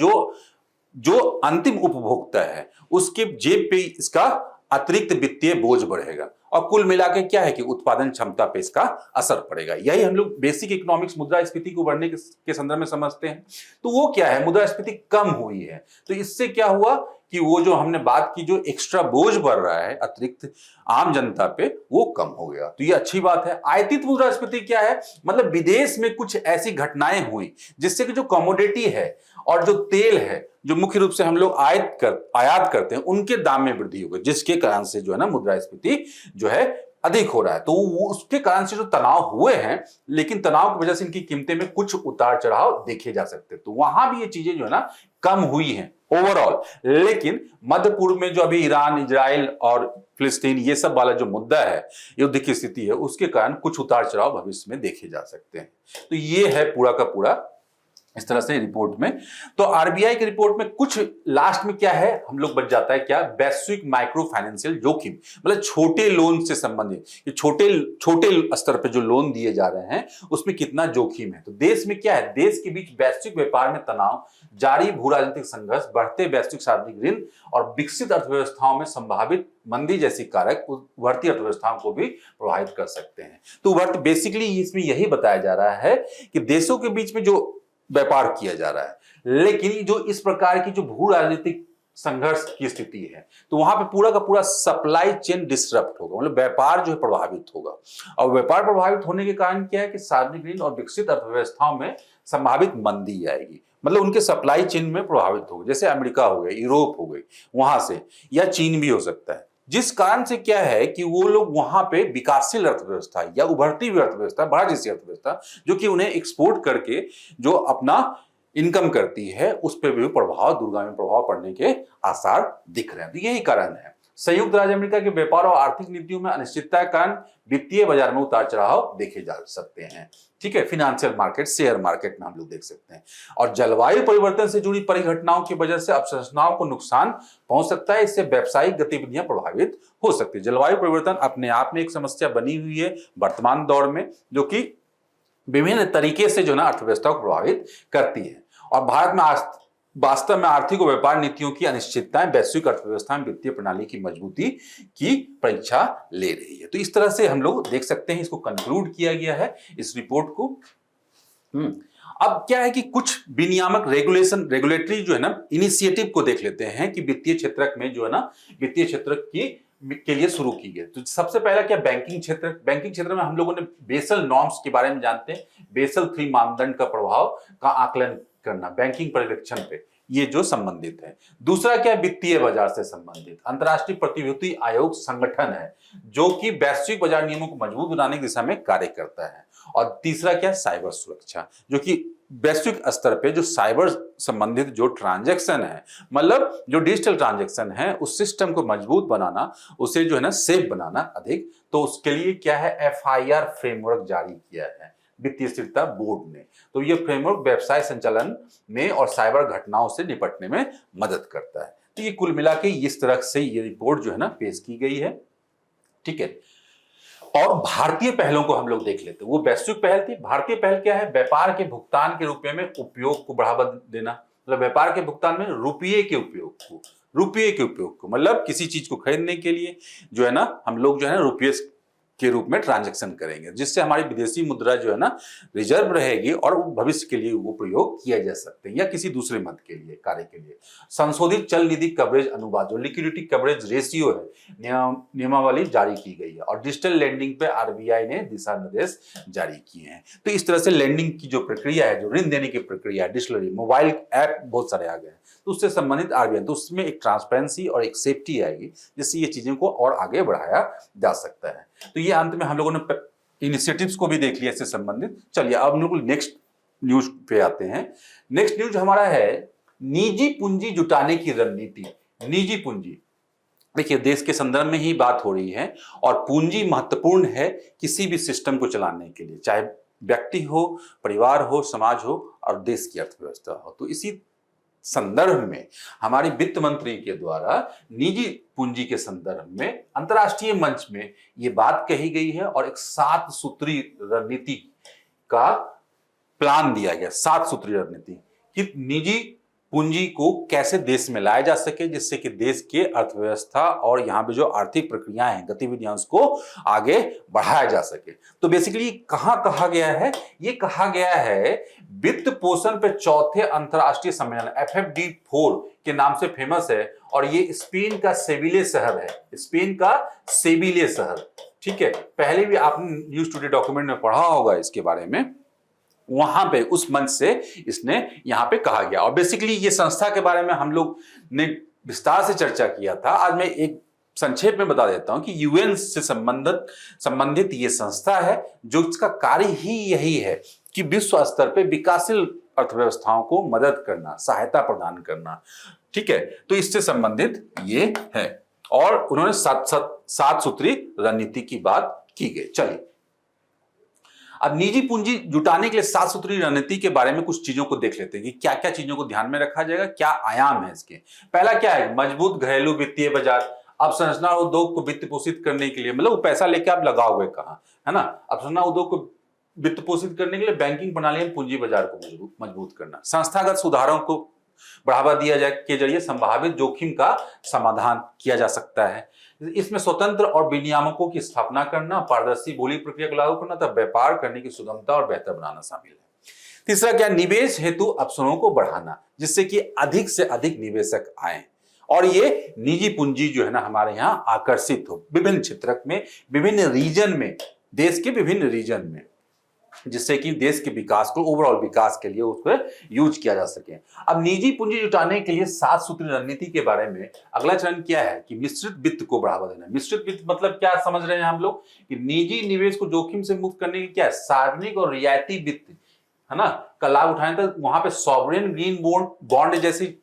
जो अंतिम उपभोक्ता है उसके जेब पे इसका अतिरिक्त वित्तीय बोझ बढ़ेगा, और कुल मिलाकर क्या है कि उत्पादन क्षमता पे इसका असर पड़ेगा। यही हम लोग बेसिक इकोनॉमिक्स मुद्रास्फीति को बढ़ने के संदर्भ में समझते हैं। तो वो क्या है, मुद्रास्फीति कम हुई है, तो इससे क्या हुआ कि वो जो हमने बात की जो एक्स्ट्रा बोझ बढ़ रहा है अतिरिक्त आम जनता पे वो कम हो गया, तो ये अच्छी बात है। आयातित मुद्रास्फीति क्या है, मतलब विदेश में कुछ ऐसी घटनाएं हुई जिससे कि जो कमोडिटी है और जो तेल है जो मुख्य रूप से हम लोग आयात करते हैं उनके दाम में वृद्धि हो गई, जिसके कारण से जो है ना मुद्रास्फीति जो है अधिक हो रहा है। तो उसके कारण से जो तनाव हुए हैं, लेकिन तनाव की वजह से इनकी कीमतें में कुछ उतार चढ़ाव देखे जा सकते हैं। तो वहां भी ये चीजें जो है ना कम हुई हैं ओवरऑल। लेकिन मध्य पूर्व में जो अभी ईरान, इजराइल और फिलिस्तीन ये सब वाला जो मुद्दा है, युद्ध की स्थिति है, उसके कारण कुछ उतार चढ़ाव भविष्य में देखे जा सकते हैं। तो ये है पूरा का पूरा इस तरह से रिपोर्ट में। तो आरबीआई की रिपोर्ट में कुछ लास्ट में क्या है हम लोग बच जाता है क्या, वैश्विक माइक्रो फाइनेंशियल जोखिम, मतलब छोटे लोन से संबंधित, ये छोटे स्तर पे जो लोन दिए जा रहे हैं उसमें कितना जोखिम है। तो देश में क्या है, देश के बीच वैश्विक व्यापार में तनाव, जारी भू राजनीतिक संघर्ष, बढ़ते वैश्विक सार्वजनिक ऋण और विकसित अर्थव्यवस्थाओं में संभावित मंदी जैसी कारक उभरती अर्थव्यवस्थाओं को भी प्रभावित कर सकते हैं। तो बेसिकली इसमें यही बताया जा रहा है कि देशों के बीच में जो व्यापार किया जा रहा है, लेकिन जो इस प्रकार की जो भू राजनीतिक संघर्ष की स्थिति है, तो वहां पे पूरा का पूरा सप्लाई चेन डिस्टरप्ट होगा, मतलब व्यापार जो है प्रभावित होगा। और व्यापार प्रभावित होने के कारण क्या है कि सार्वजनिक ऋण और विकसित अर्थव्यवस्थाओं में संभावित मंदी आएगी, मतलब उनके सप्लाई चेन में प्रभावित होगा, जैसे अमेरिका हो गई, यूरोप हो गई, वहां से, या चीन भी हो सकता है, जिस कारण से क्या है कि वो लोग वहां पे विकासशील अर्थव्यवस्था या उभरती हुई अर्थव्यवस्था, बड़ा जैसी अर्थव्यवस्था जो कि उन्हें एक्सपोर्ट करके जो अपना इनकम करती है, उस पर भी प्रभाव, दूरगामी प्रभाव पड़ने के आसार दिख रहे हैं। तो यही कारण है। संयुक्त राज्य अमेरिका के व्यापार और आर्थिक नीतियों में अनिश्चितता के कारण वित्तीय बाजार में उतार चढ़ाव देखे जा सकते हैं। ठीक है, फिनेंशियल मार्केट, शेयर मार्केट में हम लोग देख सकते हैं। और जलवायु परिवर्तन से जुड़ी परिघटनाओं की वजह से अवसंरचनाओं को नुकसान पहुंच सकता है, इससे व्यावसायिक गतिविधियां प्रभावित हो सकती है। जलवायु परिवर्तन अपने आप में एक समस्या बनी हुई है वर्तमान दौर में, जो कि विभिन्न तरीके से जो ना अर्थव्यवस्था को प्रभावित करती है। और भारत में वास्तव में आर्थिक और व्यापार नीतियों की अनिश्चितताएं वैश्विक अर्थव्यवस्था में वित्तीय प्रणाली की मजबूती की परीक्षा ले रही है। तो इस तरह से हम लोग देख सकते हैं, इसको कंक्लूड किया गया है इस रिपोर्ट को। अब क्या है कि कुछ विनियामक रेगुलेटरी जो है ना इनिशिएटिव को देख लेते हैं कि वित्तीय क्षेत्र में जो है ना वित्तीय क्षेत्र के लिए शुरू की गई। तो सबसे पहला क्या, बैंकिंग क्षेत्र में हम लोगों ने बेसल नॉर्म्स के बारे में जानते हैं। बेसल 3 मानदंड का प्रभाव का आकलन करना बैंकिंग पर्यवेक्षण पे, ये जो संबंधित है। दूसरा क्या, वित्तीय बाजार से संबंधित अंतर्राष्ट्रीय प्रतिभूति आयोग संगठन है, जो कि वैश्विक बाजार नियमों को मजबूत बनाने की दिशा में कार्य करता है। और तीसरा क्या, साइबर सुरक्षा, जो कि वैश्विक स्तर पे जो साइबर संबंधित जो ट्रांजैक्शन है, मतलब जो डिजिटल ट्रांजैक्शन है, उस सिस्टम को मजबूत बनाना, उसे जो है ना सेफ बनाना अधिक, तो उसके लिए क्या है, FIR फ्रेमवर्क जारी किया है वित्तीय स्थिरता बोर्ड ने। तो ये फ्रेमवर्क व्यवसाय संचालन में और साइबर घटनाओं से निपटने में मदद करता है। तो ये कुल मिला के इस तरह से ये रिपोर्ट जो है ना पेश की गई है। ठीक है, और भारतीय पहलों को हम लोग देख लेते हैं। वो वैश्विक पहल थी, भारतीय पहल क्या है, व्यापार के भुगतान के रुपये में उपयोग को बढ़ावा देना। मतलब व्यापार के भुगतान में रुपये के उपयोग को मतलब किसी चीज को खरीदने के लिए जो है ना हम लोग जो है ना रुपये के रूप में ट्रांजैक्शन करेंगे, जिससे हमारी विदेशी मुद्रा जो है ना रिजर्व रहेगी और भविष्य के लिए वो प्रयोग किया जा सकते हैं या किसी दूसरे मद के लिए, कार्य के लिए। संशोधित चल निधि कवरेज अनुपात, जो लिक्विडिटी कवरेज रेशियो है, नियमावली जारी की गई है। और डिजिटल लेंडिंग पे RBI ने दिशा निर्देश जारी किए हैं। तो इस तरह से लेंडिंग की जो प्रक्रिया है, जो ऋण देने की प्रक्रिया है, डिजिटल मोबाइल ऐप बहुत सारे आ गए हैं, तो उससे संबंधित RBI, तो उसमें एक ट्रांसपेरेंसी और एक सेफ्टी आएगी, जिससे ये चीजों को और आगे बढ़ाया जा सकता है। तो ये अंत में हम लोगों ने इनिशिएटिव्स को भी देख लिया इससे संबंधित। चलिए अब हम लोग नेक्स्ट न्यूज पे आते हैं। नेक्स्ट न्यूज हमारा है निजी पूंजी जुटाने की रणनीति। निजी पूंजी, देखिए देश के संदर्भ में ही बात हो रही है, और पूंजी महत्वपूर्ण है किसी भी सिस्टम को चलाने के लिए, चाहे व्यक्ति हो, परिवार हो, समाज हो और देश की अर्थव्यवस्था हो। तो इसी संदर्भ में हमारी वित्त मंत्री के द्वारा निजी पूंजी के संदर्भ में अंतर्राष्ट्रीय मंच में ये बात कही गई है, और एक 7 सूत्री रणनीति का प्लान दिया गया। 7 सूत्री रणनीति कि निजी पूंजी को कैसे देश में लाया जा सके, जिससे कि देश के अर्थव्यवस्था और यहाँ पे जो आर्थिक प्रक्रियाएं हैं, गतिविधियां, उसको आगे बढ़ाया जा सके। तो बेसिकली कहाँ कहा गया है, ये कहा गया है वित्त पोषण पे चौथे अंतर्राष्ट्रीय सम्मेलन FFD4 के नाम से फेमस है, और ये स्पेन का सेविले शहर है। स्पेन का सेविले शहर, ठीक है, पहले भी आपने न्यूज टुडे डॉक्यूमेंट में पढ़ा होगा इसके बारे में। वहां पे उस मंच से इसने यहां पे कहा गया। और बेसिकली ये संस्था के बारे में हम लोग ने विस्तार से चर्चा किया था। आज मैं एक संक्षेप में बता देता हूं कि UN से संबंधित ये संस्था है, जो इसका कार्य ही यही है कि विश्व स्तर पे विकासशील अर्थव्यवस्थाओं को मदद करना, सहायता प्रदान करना। ठीक है, तो इससे संबंधित ये है, और उन्होंने 7 सूत्री रणनीति की बात की गई। चलिए अब निजी पूंजी जुटाने के लिए 7 सूत्री रणनीति के बारे में कुछ चीजों को देख लेते हैं कि क्या क्या चीजों को ध्यान में रखा जाएगा, क्या आयाम है इसके। पहला क्या है, मजबूत घरेलू वित्तीय बाजार। अब संरचना उद्योग को वित्त पोषित करने के लिए, मतलब वो पैसा लेके आप लगाओगे कहाँ, है ना। अब संरचना उद्योग को वित्त पोषित करने के लिए बैंकिंग प्रणाली में पूंजी बाजार को मजबूत करना। संस्थागत सुधारों को बढ़ावा दिया जाए के जरिए संभावित जोखिम का समाधान किया जा सकता है। इसमें स्वतंत्र और विनियामकों की स्थापना करना, पारदर्शी बोली प्रक्रिया को लागू करना, तब व्यापार करने की सुगमता और बेहतर बनाना शामिल है। तीसरा क्या, निवेश हेतु अवसरों को बढ़ाना, जिससे कि अधिक से अधिक निवेशक आए और ये निजी पूंजी जो है ना हमारे यहाँ आकर्षित हो विभिन्न क्षेत्र में, विभिन्न रीजन में, देश के विभिन्न रीजन में। जिससे कि देश के विकास को, ओवरऑल विकास के लिए उसको यूज किया जा सके। अब निजी पूंजी जुटाने के लिए 7 सूत्री रणनीति के बारे में अगला चरण क्या है कि मिश्रित वित्त को बढ़ावा देना। मिश्रित वित्त मतलब क्या समझ रहे हैं हम लोग कि निजी निवेश को जोखिम से मुक्त करने की क्या है, सार्वजनिक और रियायती वित्त है ना का लाभ उठाने, तो वहां पे सॉवरेन ग्रीन बॉन्ड जैसी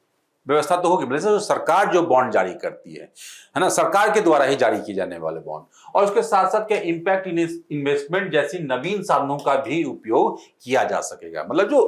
व्यवस्था तो होगी, मतलब सरकार जो बॉन्ड जारी करती है ना, सरकार के द्वारा ही जारी किए जाने वाले बॉन्ड, और उसके साथ साथ क्या इम्पैक्ट इन्वेस्टमेंट जैसी नवीन साधनों का भी उपयोग किया जा सकेगा। मतलब जो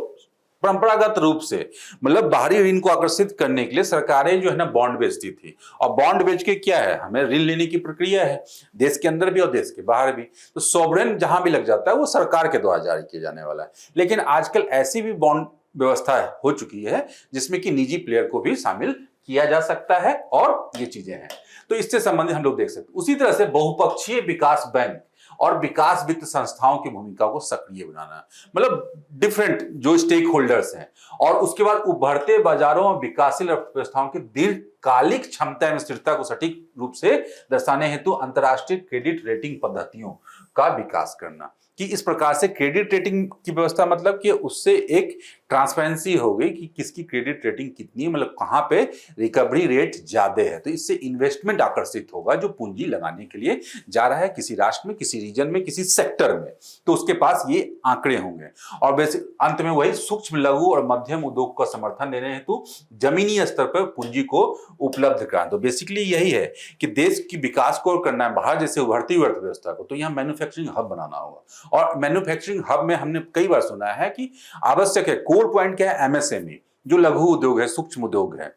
परंपरागत रूप से मतलब बाहरी ऋण को आकर्षित करने के लिए सरकारें जो है ना बॉन्ड बेचती थी, और बॉन्ड बेच के क्या है, हमें ऋण लेने की प्रक्रिया है देश के अंदर भी और देश के बाहर भी। तो सॉवरेन जहां भी लग जाता है वो सरकार के द्वारा जारी किया जाने वाला है। लेकिन आजकल ऐसी भी बॉन्ड व्यवस्था हो चुकी है जिसमें कि निजी प्लेयर को भी शामिल किया जा सकता है, और ये चीजें हैं तो इससे संबंधित हम लोग देख सकते हैं। उसी तरह से बहुपक्षीय विकास बैंक और विकास वित्त संस्थाओं की भूमिका को सक्रिय बनाना, मतलब डिफरेंट जो स्टेक होल्डर्स हैं, और उसके बाद उभरते बाजारों और विकासशील अर्थव्यवस्थाओं की दीर्घकालिक क्षमता एवं स्थिरता को सटीक रूप से दर्शाने हेतु अंतर्राष्ट्रीय क्रेडिट रेटिंग पद्धतियों का विकास करना, कि इस प्रकार से क्रेडिट रेटिंग की व्यवस्था, मतलब कि उससे एक ट्रांसपेरेंसी हो गई कि किसकी क्रेडिट रेटिंग कितनी है, मतलब कहां पे रिकवरी रेट ज्यादा है, तो इससे इन्वेस्टमेंट आकर्षित होगा जो पूंजी लगाने के लिए जा रहा है किसी राष्ट्र में, किसी रीजन में, किसी सेक्टर में, तो उसके पास ये आंकड़े होंगे। और वैसे अंत में वही सूक्ष्म लघु और मध्यम उद्योग का समर्थन देने हेतु जमीनी स्तर पर पूंजी को उपलब्ध कराना। तो बेसिकली यही है कि देश की विकास को करना है बाहर जैसे उभरती हुई अर्थव्यवस्था को, तो यहाँ मैन्युफैक्चरिंग हब बनाना होगा। और मैन्युफैक्चरिंग हब में हमने कई बार सुना है कि आवश्यक है, कोर पॉइंट क्या है, एमएसएमई जो लघु उद्योग है, सूक्ष्म उद्योग है,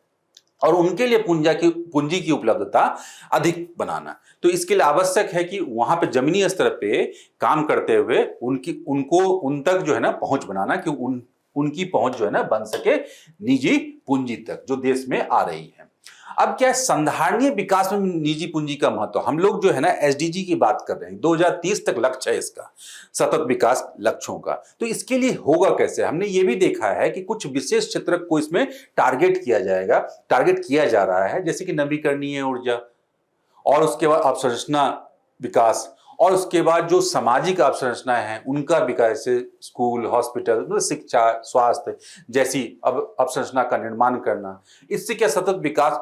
और उनके लिए पूंजी की उपलब्धता अधिक बनाना। तो इसके लिए आवश्यक है कि वहां पे जमीनी स्तर पे काम करते हुए उनको उन तक जो है ना पहुंच बनाना, कि उनकी पहुंच जो है ना बन सके निजी पूंजी तक जो देश में आ रही है। अब क्या है, संधारणीय विकास में निजी पूंजी का महत्व, हम लोग जो है ना एसडीजी की बात कर रहे हैं, 2030 तक लक्ष्य है इसका, सतत विकास लक्ष्यों का। तो इसके लिए होगा कैसे, हमने ये भी देखा है कि कुछ विशेष क्षेत्र को इसमें टारगेट किया जा रहा है, जैसे कि नवीकरणीय ऊर्जा, और उसके बाद अवसंरचना विकास, और उसके बाद जो सामाजिक अवसंरचनाएं हैं उनका विकास, स्कूल, हॉस्पिटल, मतलब शिक्षा, स्वास्थ्य जैसी अवसंरचना का निर्माण करना। इससे क्या सतत विकास,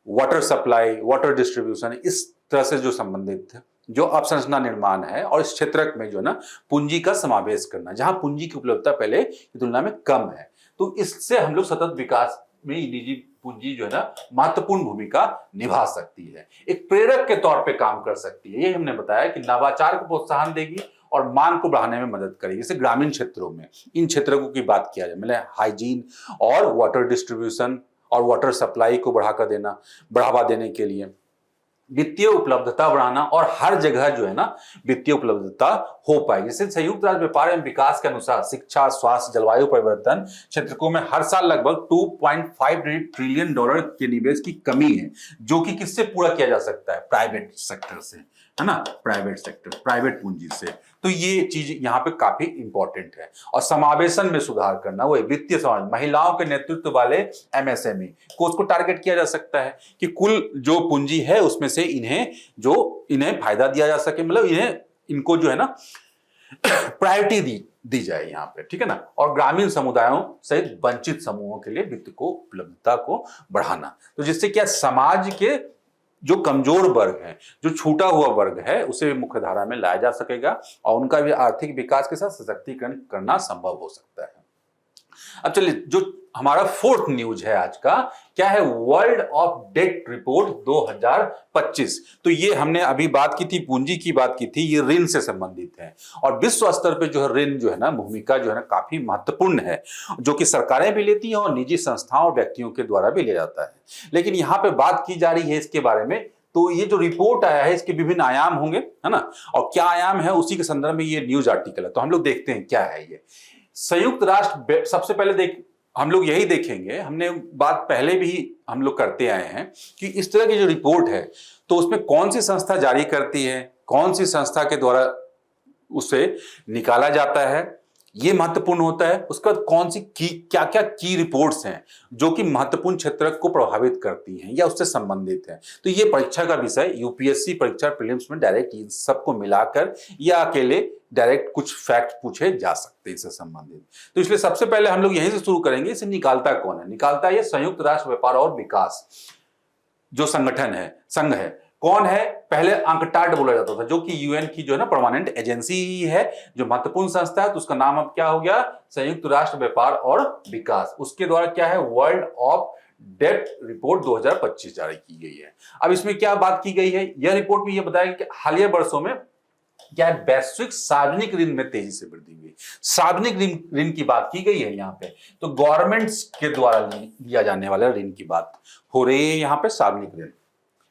वाटर सप्लाई, वाटर डिस्ट्रीब्यूशन, इस तरह से जो संबंधित है जो अवसंरचना निर्माण है, और इस क्षेत्र में जो है ना पूंजी का समावेश करना, जहां पूंजी की उपलब्धता पहले की तुलना में कम है। तो इससे हम लोग सतत विकास में निजी पूंजी जो है ना महत्वपूर्ण भूमिका निभा सकती है, एक प्रेरक के तौर पे काम कर सकती है। ये हमने बताया कि नवाचार को प्रोत्साहन देगी और मांग को बढ़ाने में मदद करेगी। जैसे ग्रामीण क्षेत्रों में इन क्षेत्रों की बात किया जाए, मतलब हाइजीन और वाटर डिस्ट्रीब्यूशन और वाटर सप्लाई को बढ़ावा देने के लिए वित्तीय उपलब्धता बढ़ाना, और हर जगह जो है ना वित्तीय उपलब्धता हो पाए। जैसे संयुक्त राष्ट्र व्यापार एवं विकास के अनुसार शिक्षा, स्वास्थ्य, जलवायु परिवर्तन क्षेत्रों में हर साल लगभग $2.5 ट्रिलियन के निवेश की कमी है, जो कि किससे पूरा किया जा सकता है, प्राइवेट सेक्टर से, है ना, प्राइवेट पूंजी से। तो ये चीज यहाँ पे काफी इंपॉर्टेंट है। और समावेशन में सुधार करना, वो वित्तीय समावेशन, महिलाओं के नेतृत्व वाले एमएसएमई को उसको टारगेट किया जा सकता है कि कुल जो पूंजी है उसमें से इन्हें फायदा दिया जा सके, मतलब इनको जो है ना प्रायोरिटी दी जाए यहाँ पे, ठीक है ना। और ग्रामीण समुदायों सहित वंचित समूहों के लिए वित्त को उपलब्धता को बढ़ाना, तो जिससे क्या समाज के जो कमजोर वर्ग है, जो छूटा हुआ वर्ग है, उसे मुख्य धारा में लाया जा सकेगा, और उनका भी आर्थिक विकास के साथ सशक्तिकरण करना संभव हो सकता है। अब चलिए, जो हमारा फोर्थ न्यूज है आज का, क्या है, वर्ल्ड ऑफ डेट रिपोर्ट 2025। तो ये हमने अभी बात की थी, पूंजी की बात की थी, ये ऋण से संबंधित है, और विश्व स्तर पे जो है ऋण जो है ना भूमिका जो है ना काफी महत्वपूर्ण है, जो कि सरकारें भी लेती हैं और निजी संस्थाओं और व्यक्तियों के द्वारा भी लिया जाता है। लेकिन यहाँ पे बात की जा रही है इसके बारे में, तो ये जो रिपोर्ट आया है इसके विभिन्न आयाम होंगे, है ना, और क्या आयाम है उसी के संदर्भ में ये न्यूज आर्टिकल है। तो हम लोग देखते हैं क्या है ये। संयुक्त राष्ट्र, सबसे पहले हम लोग यही देखेंगे, हमने बात पहले भी हम लोग करते आए हैं कि इस तरह की जो रिपोर्ट है तो उसमें कौन सी संस्था जारी करती है, कौन सी संस्था के द्वारा उसे निकाला जाता है, ये महत्वपूर्ण होता है। उसके बाद कौन सी क्या क्या की रिपोर्ट्स हैं जो कि महत्वपूर्ण क्षेत्र को प्रभावित करती हैं या उससे संबंधित हैं। तो ये परीक्षा का विषय, यूपीएससी परीक्षा प्रीलिम्स में डायरेक्ट इन सबको मिलाकर या अकेले डायरेक्ट कुछ फैक्ट पूछे जा सकते हैं इससे संबंधित। तो इसलिए सबसे पहले हम लोग यहीं से शुरू करेंगे, इसे निकालता कौन है। निकालता ये संयुक्त राष्ट्र व्यापार और विकास जो संगठन है, संघ है। कौन है? पहले अंकटाड बोला जाता था, जो कि यूएन की जो है ना परमानेंट एजेंसी ही है, जो महत्वपूर्ण संस्था है। तो उसका नाम अब क्या हो गया? संयुक्त राष्ट्र व्यापार और विकास। उसके द्वारा क्या है? वर्ल्ड ऑफ डेब्ट रिपोर्ट 2025 जारी की गई है। अब इसमें क्या बात की गई है? यह रिपोर्ट में यह बताया कि हालिया वर्षों में क्या है, वैश्विक सार्वजनिक ऋण में तेजी से वृद्धि हुई। सार्वजनिक ऋण की बात की गई है यहाँ पे, तो गवर्नमेंट्स के द्वारा दिया जाने वाला ऋण की बात हो रही है यहाँ पे, सार्वजनिक ऋण।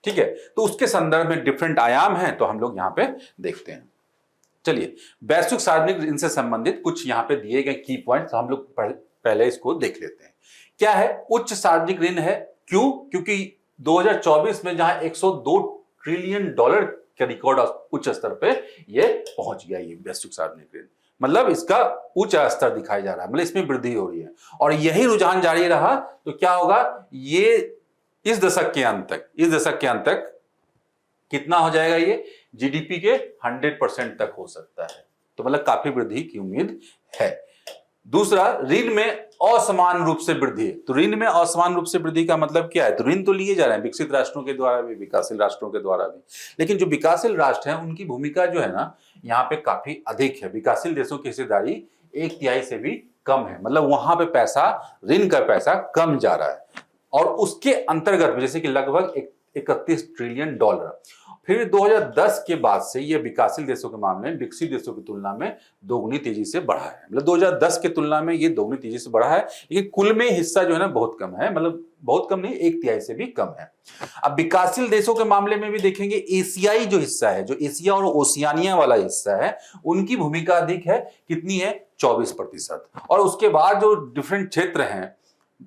ठीक है, तो उसके संदर्भ में डिफरेंट आयाम हैं, तो हम लोग यहाँ पे देखते हैं। चलिए, वैश्विक सार्वजनिक ऋण से संबंधित कुछ यहाँ पे दिए गए की पॉइंट्स हम लोग पहले इसको देख लेते हैं। क्या है? उच्च सार्वजनिक ऋण है। क्यों? क्योंकि 2024 में जहां 102 ट्रिलियन डॉलर के रिकॉर्ड उच्च स्तर पे ये पहुंच गया, ये वैश्विक सार्वजनिक ऋण, मतलब इसका उच्च स्तर दिखाया जा रहा है, मतलब इसमें वृद्धि हो रही है और यही रुझान जारी रहा तो क्या होगा? ये इस दशक के अंत तक कितना हो जाएगा? ये जीडीपी के 100% तक हो सकता है। तो मतलब काफी वृद्धि की उम्मीद है। दूसरा, ऋण में असमान रूप से वृद्धि। तो ऋण में असमान रूप से वृद्धि का मतलब क्या है? तो ऋण तो लिए जा रहे हैं विकसित राष्ट्रों के द्वारा भी, विकासशील राष्ट्रों के द्वारा भी, लेकिन जो विकासशील राष्ट्र हैं उनकी भूमिका जो है ना यहाँ पे काफी अधिक है। विकासशील देशों की हिस्सेदारी 1/3 से भी कम है, मतलब वहां पे पैसा, ऋण का पैसा कम जा रहा है। और उसके अंतर्गत जैसे कि लगभग 31 ट्रिलियन डॉलर। फिर 2010 के बाद से यह विकासशील देशों के मामले में विकसित देशों की तुलना में दोगुनी तेजी से बढ़ा है। मतलब 2010 की तुलना में ये दोगुनी तेजी से बढ़ा है, लेकिन कुल में हिस्सा जो है ना बहुत कम है, मतलब बहुत कम नहीं, 1/3 से भी कम है। अब विकासशील देशों के मामले में भी देखेंगे, एशियाई जो हिस्सा है, जो एशिया और ओशियानिया वाला हिस्सा है, उनकी भूमिका अधिक है। कितनी है? 24%। और उसके बाद जो डिफरेंट क्षेत्र हैं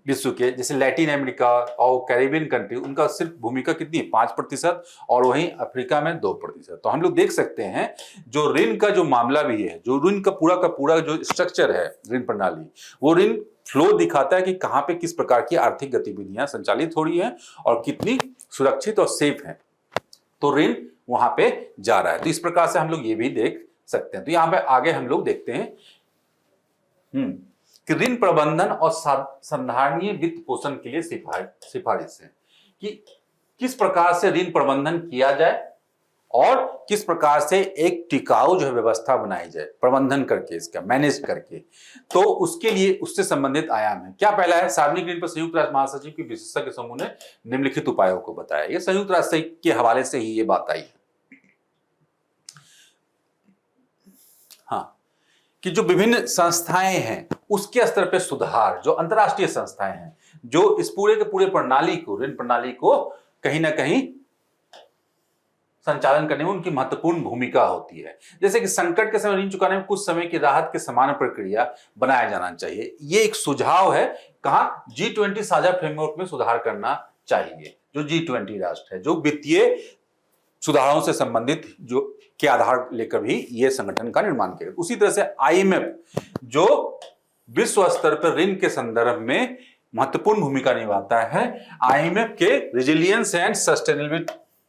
विश्व के, जैसे लैटिन अमेरिका और कैरिबियन कंट्री, उनका सिर्फ भूमिका कितनी है? 5%। और वहीं अफ्रीका में 2%। तो हम लोग देख सकते हैं जो ऋण का जो मामला भी है, जो ऋण का पूरा जो स्ट्रक्चर है, ऋण प्रणाली, वो ऋण फ्लो दिखाता है कि कहां पे किस प्रकार की आर्थिक गतिविधियां संचालित हो रही हैं और कितनी सुरक्षित और सेफ हैं। तो ऋण वहां पे जा रहा है। तो इस प्रकार से हम लोग ये भी देख सकते हैं। तो यहां पे आगे हम लोग देखते हैं कि ऋण प्रबंधन और संधारणीय वित्त पोषण के लिए सिफारिश है कि किस प्रकार से ऋण प्रबंधन किया जाए और किस प्रकार से एक टिकाऊ जो है व्यवस्था बनाई जाए प्रबंधन करके, इसका मैनेज करके। तो उसके लिए उससे संबंधित आयाम है। क्या पहला है? सार्वजनिक ऋण पर संयुक्त राष्ट्र महासचिव की विशेषज्ञ समूह ने निम्नलिखित उपायों को बताया। ये संयुक्त राष्ट्र के हवाले से ही ये बात आई है। हाँ, कि जो विभिन्न संस्थाएं हैं उसके स्तर पे सुधार, जो अंतर्राष्ट्रीय संस्थाएं हैं, जो इस पूरे के पूरे प्रणाली को, ऋण प्रणाली को कहीं ना कहीं संचालन करने में उनकी महत्वपूर्ण भूमिका होती है। जैसे कि संकट के समय ऋण चुकाने में कुछ समय की राहत के समान प्रक्रिया बनाया जाना चाहिए। ये एक सुझाव है। कहाँ? G20 साझा फ्रेमवर्क में सुधार करना चाहिए। जो G20 राष्ट्र है, जो वित्तीय सुधारों से संबंधित जो के आधार लेकर भी ये संगठन का निर्माण किया। उसी तरह से IMF जो विश्व स्तर पर ऋण के संदर्भ में महत्वपूर्ण भूमिका निभाता है, IMF के रेजिलियंस एंड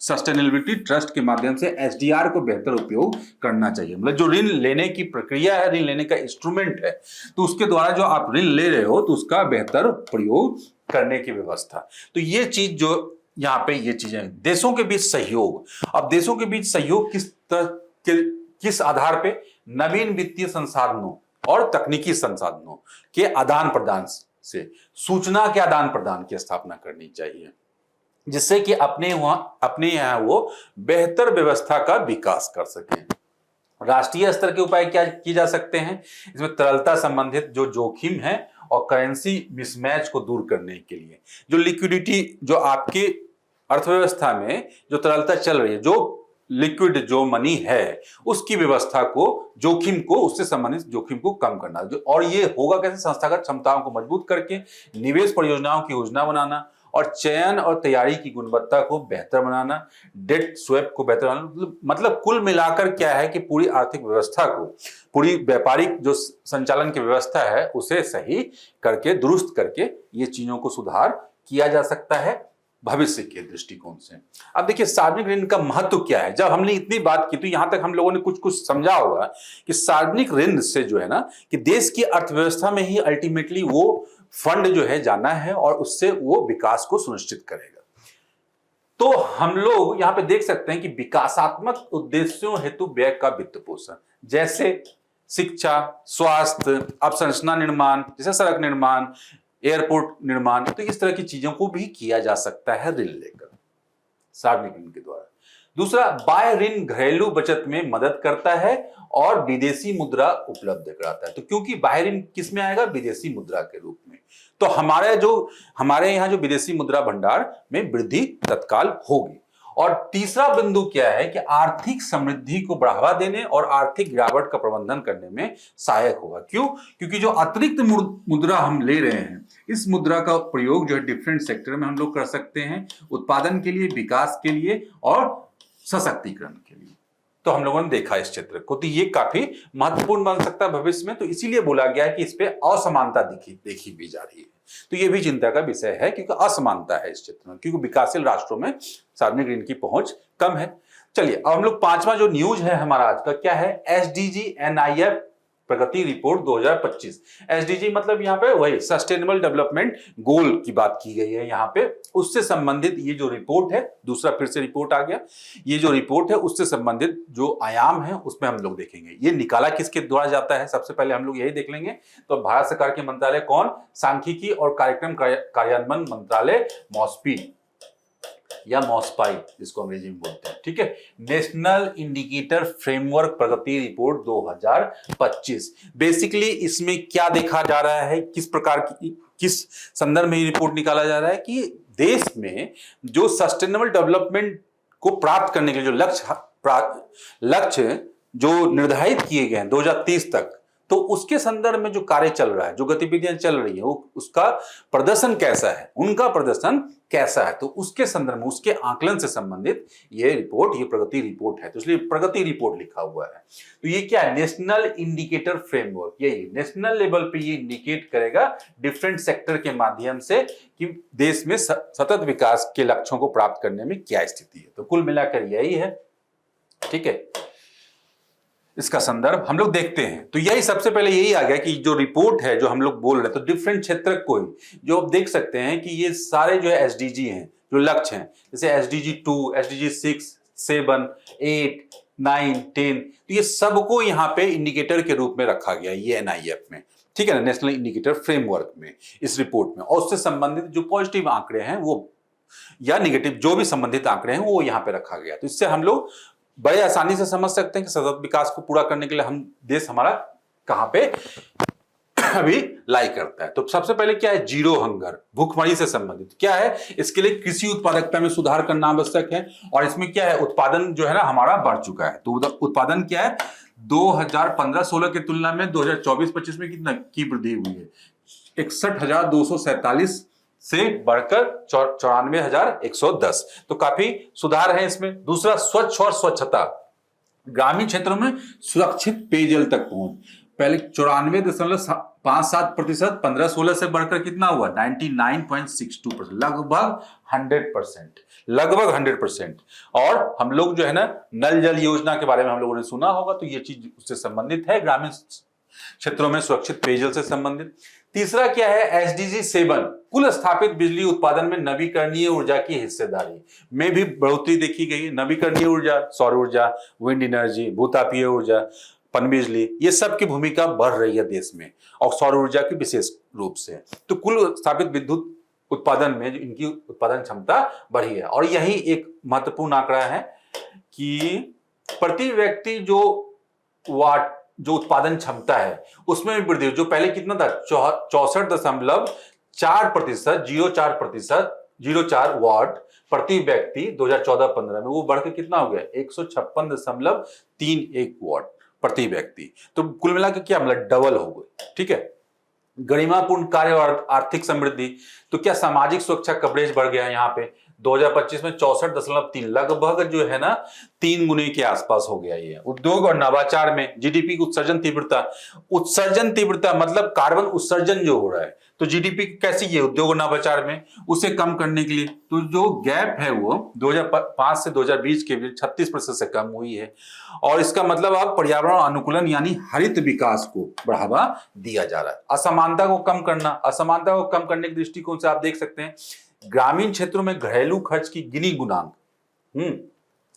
सस्टेनेबिलिटी ट्रस्ट के माध्यम से SDR को बेहतर उपयोग करना चाहिए। मतलब जो ऋण लेने की प्रक्रिया है, ऋण लेने का इंस्ट्रूमेंट है, तो उसके द्वारा जो आप ऋण ले रहे हो तो उसका बेहतर प्रयोग करने की व्यवस्था। तो ये चीज जो यहाँ पे ये चीजें, देशों के बीच सहयोग। अब देशों के बीच सहयोग किस आधार पे? नवीन वित्तीय संसाधनों और तकनीकी संसाधनों के आदान प्रदान से सूचना के आदान प्रदान की स्थापना करनी चाहिए, जिससे कि अपने यहाँ वो बेहतर व्यवस्था का विकास कर सकें। राष्ट्रीय स्तर के उपाय क्या किए जा सकते हैं? इसमें तरलता संबंधित जो जोखिम है और करेंसी मिसमैच को दूर करने के लिए, जो लिक्विडिटी, जो आपकी अर्थव्यवस्था में जो तरलता चल रही है, जो लिक्विड जो मनी है, उसकी व्यवस्था को, जोखिम को, उससे संबंधित जोखिम को कम करना। और ये होगा कैसे? संस्थागत क्षमताओं को मजबूत करके, निवेश परियोजनाओं की योजना बनाना और चयन और तैयारी की गुणवत्ता को बेहतर बनाना, डेट स्वैप को बेहतर बनाना। मतलब कुल मिलाकर क्या है कि पूरी आर्थिक व्यवस्था को, पूरी व्यापारिक जो संचालन की व्यवस्था है उसे सही करके, दुरुस्त करके ये चीजों को सुधार किया जा सकता है भविष्य के दृष्टिकोण से। अब देखिए सार्वजनिक ऋण का महत्व क्या है। जब हमने इतनी बात की तो यहां तक हम लोगों ने कुछ कुछ समझा होगा कि सार्वजनिक ऋण से जो है ना कि देश की अर्थव्यवस्था में ही अल्टीमेटली वो फंड जो है जाना है और उससे वो विकास को सुनिश्चित करेगा। तो हम लोग यहां पे देख सकते हैं कि विकासात्मक उद्देश्यों हेतु व्यय का वित्त पोषण, जैसे शिक्षा, स्वास्थ्य, अवसंरचना निर्माण, जैसे सड़क निर्माण, एयरपोर्ट निर्माण, तो इस तरह की चीजों को भी किया जा सकता है ऋण लेकर, सार्वजनिक ऋण के द्वारा। दूसरा, बाह्य ऋण घरेलू बचत में मदद करता है और विदेशी मुद्रा उपलब्ध कराता है। तो क्योंकि बाह्य ऋण किस में आएगा? विदेशी मुद्रा के रूप में। तो हमारे यहाँ जो विदेशी मुद्रा भंडार में वृद्धि तत्काल होगी। और तीसरा बिंदु क्या है कि आर्थिक समृद्धि को बढ़ावा देने और आर्थिक गिरावट का प्रबंधन करने में सहायक होगा। क्यों? क्योंकि जो अतिरिक्त मुद्रा हम ले रहे हैं, इस मुद्रा का प्रयोग जो है डिफरेंट सेक्टर में हम लोग कर सकते हैं, उत्पादन के लिए, विकास के लिए और सशक्तिकरण के लिए। तो हम लोगों ने देखा इस क्षेत्र को, तो ये काफी महत्वपूर्ण बन सकता है भविष्य में। तो इसीलिए बोला गया है कि इस पे असमानता देखी भी जा रही है। तो ये भी चिंता का विषय है क्योंकि असमानता है इस क्षेत्र में, क्योंकि विकासशील राष्ट्रों में सार्वजनिक ऋण की पहुंच कम है। चलिए अब हम लोग पांचवा जो न्यूज है हमारा आज का क्या है? एसडीजी एनआईएफ प्रगति रिपोर्ट 2025। एसडीजी मतलब यहाँ पे वही सस्टेनेबल डेवलपमेंट गोल की बात की गई है यहाँ पे। उससे संबंधित ये जो रिपोर्ट है, दूसरा फिर से रिपोर्ट आ गया, ये जो रिपोर्ट है उससे संबंधित जो आयाम है उसमें हम लोग देखेंगे ये निकाला किसके द्वारा जाता है। सबसे पहले हम लोग यही देख लेंगे। तो भारत सरकार के मंत्रालय कौन? सांख्यिकी और कार्यक्रम कार्यान्वयन मंत्रालय, मॉस्पी या मॉस्पाई जिसको अंग्रेजी में बोलते हैं, ठीक है। नेशनल इंडिकेटर फ्रेमवर्क प्रगति रिपोर्ट 2025। बेसिकली इसमें क्या देखा जा रहा है, किस प्रकार की, किस संदर्भ में ये रिपोर्ट निकाला जा रहा है कि देश में जो सस्टेनेबल डेवलपमेंट को प्राप्त करने के लिए जो लक्ष्य जो निर्धारित किए गए हैं 2030 तक, तो उसके संदर्भ में जो कार्य चल रहा है, जो गतिविधियां चल रही है, वो उसका प्रदर्शन कैसा है, उनका प्रदर्शन कैसा है, तो उसके संदर्भ में, उसके आकलन से संबंधित ये रिपोर्ट, ये प्रगति रिपोर्ट है। तो इसलिए प्रगति रिपोर्ट लिखा हुआ है। तो ये क्या है? National indicator framework. यही नेशनल लेवल पे ये इंडिकेट करेगा डिफरेंट सेक्टर के माध्यम से कि देश में सतत विकास के लक्ष्यों को प्राप्त करने में क्या स्थिति है। तो कुल मिलाकर यही है, ठीक है। इसका संदर्भ हम लोग देखते हैं। तो यही सबसे पहले यही आ गया कि जो रिपोर्ट है जो हम लोग बोल रहे हैं, तो डिफरेंट क्षेत्र को ही जो आप देख सकते हैं कि ये सारे जो है एसडीजी हैं, जो लक्ष्य हैं, जैसे एसडीजी 2, एसडीजी 6, 7, 8, 9, 10, तो ये सबको यहाँ पे इंडिकेटर के रूप में रखा गया ये एनआईएफ में, ठीक है ना, नेशनल इंडिकेटर फ्रेमवर्क में, इस रिपोर्ट में। और उससे संबंधित जो पॉजिटिव आंकड़े हैं वो या निगेटिव जो भी संबंधित आंकड़े हैं वो यहाँ पे रखा गया। तो इससे हम लोग बड़े आसानी से समझ सकते हैं कि सतत विकास को पूरा करने के लिए हम देश हमारा कहां पे अभी लाई करता है। तो सबसे पहले क्या है? जीरो हंगर, भूखमरी से संबंधित क्या है? इसके लिए कृषि उत्पादकता में सुधार करना आवश्यक है। और इसमें क्या है? उत्पादन जो है ना हमारा बढ़ चुका है। तो उत्पादन क्या है? 2015-16 की तुलना में 2024-25 में कितना की वृद्धि हुई है? 61,247 से बढ़कर 94,110। तो काफी सुधार है इसमें। दूसरा, स्वच्छ और स्वच्छता, ग्रामीण क्षेत्रों में सुरक्षित पेयजल तक पहुंच, पहले 94.57%, 15-16 से बढ़कर कितना हुआ? 99.62%, लगभग 100%, लगभग 100%। और हम लोग जो है ना नल जल योजना के बारे में हम लोगों ने सुना होगा, तो ये चीज उससे संबंधित है, ग्रामीण क्षेत्रों में सुरक्षित पेयजल से संबंधित। तीसरा क्या है? एसडीजी 7, कुल स्थापित बिजली उत्पादन में नवीकरणीय ऊर्जा की हिस्सेदारी में भी बढ़ोतरी देखी गई। नवीकरणीय ऊर्जा, सौर ऊर्जा, विंड एनर्जी, भूतापीय ऊर्जा, पनबिजली, ये सब की भूमिका बढ़ रही है देश में, और सौर ऊर्जा की विशेष रूप से। तो कुल स्थापित विद्युत उत्पादन में इनकी उत्पादन क्षमता बढ़ी है। और यही एक महत्वपूर्ण आंकड़ा है कि प्रति व्यक्ति जो उत्पादन क्षमता है उसमें भी वृद्धि, जो पहले कितना था 64.04% वाट प्रति व्यक्ति 2014-15 में, वो बढ़ के कितना हो गया 156.31 वाट प्रति व्यक्ति। तो कुल मिलाकर क्या मतलब डबल हो गई, ठीक है। गरिमापूर्ण कार्य और आर्थिक समृद्धि। तो क्या सामाजिक सुरक्षा कवरेज बढ़ गया है यहाँ पे 2025 में 64.3, लगभग जो है ना 3 गुने के आसपास हो गया ये। उद्योग और नवाचार में जीडीपी की उत्सर्जन तीव्रता मतलब कार्बन उत्सर्जन जो हो रहा है, तो जीडीपी कैसी है उद्योग और नवाचार में, उसे कम करने के लिए तो जो गैप है वो 2005 से 2020 के बीच 36% से कम हुई है। और इसका मतलब अब पर्यावरण अनुकूलन यानी हरित विकास को बढ़ावा दिया जा रहा है। असमानता को कम करने के दृष्टिकोण से आप देख सकते हैं ग्रामीण क्षेत्रों में घरेलू खर्च की गिनी गुणांक।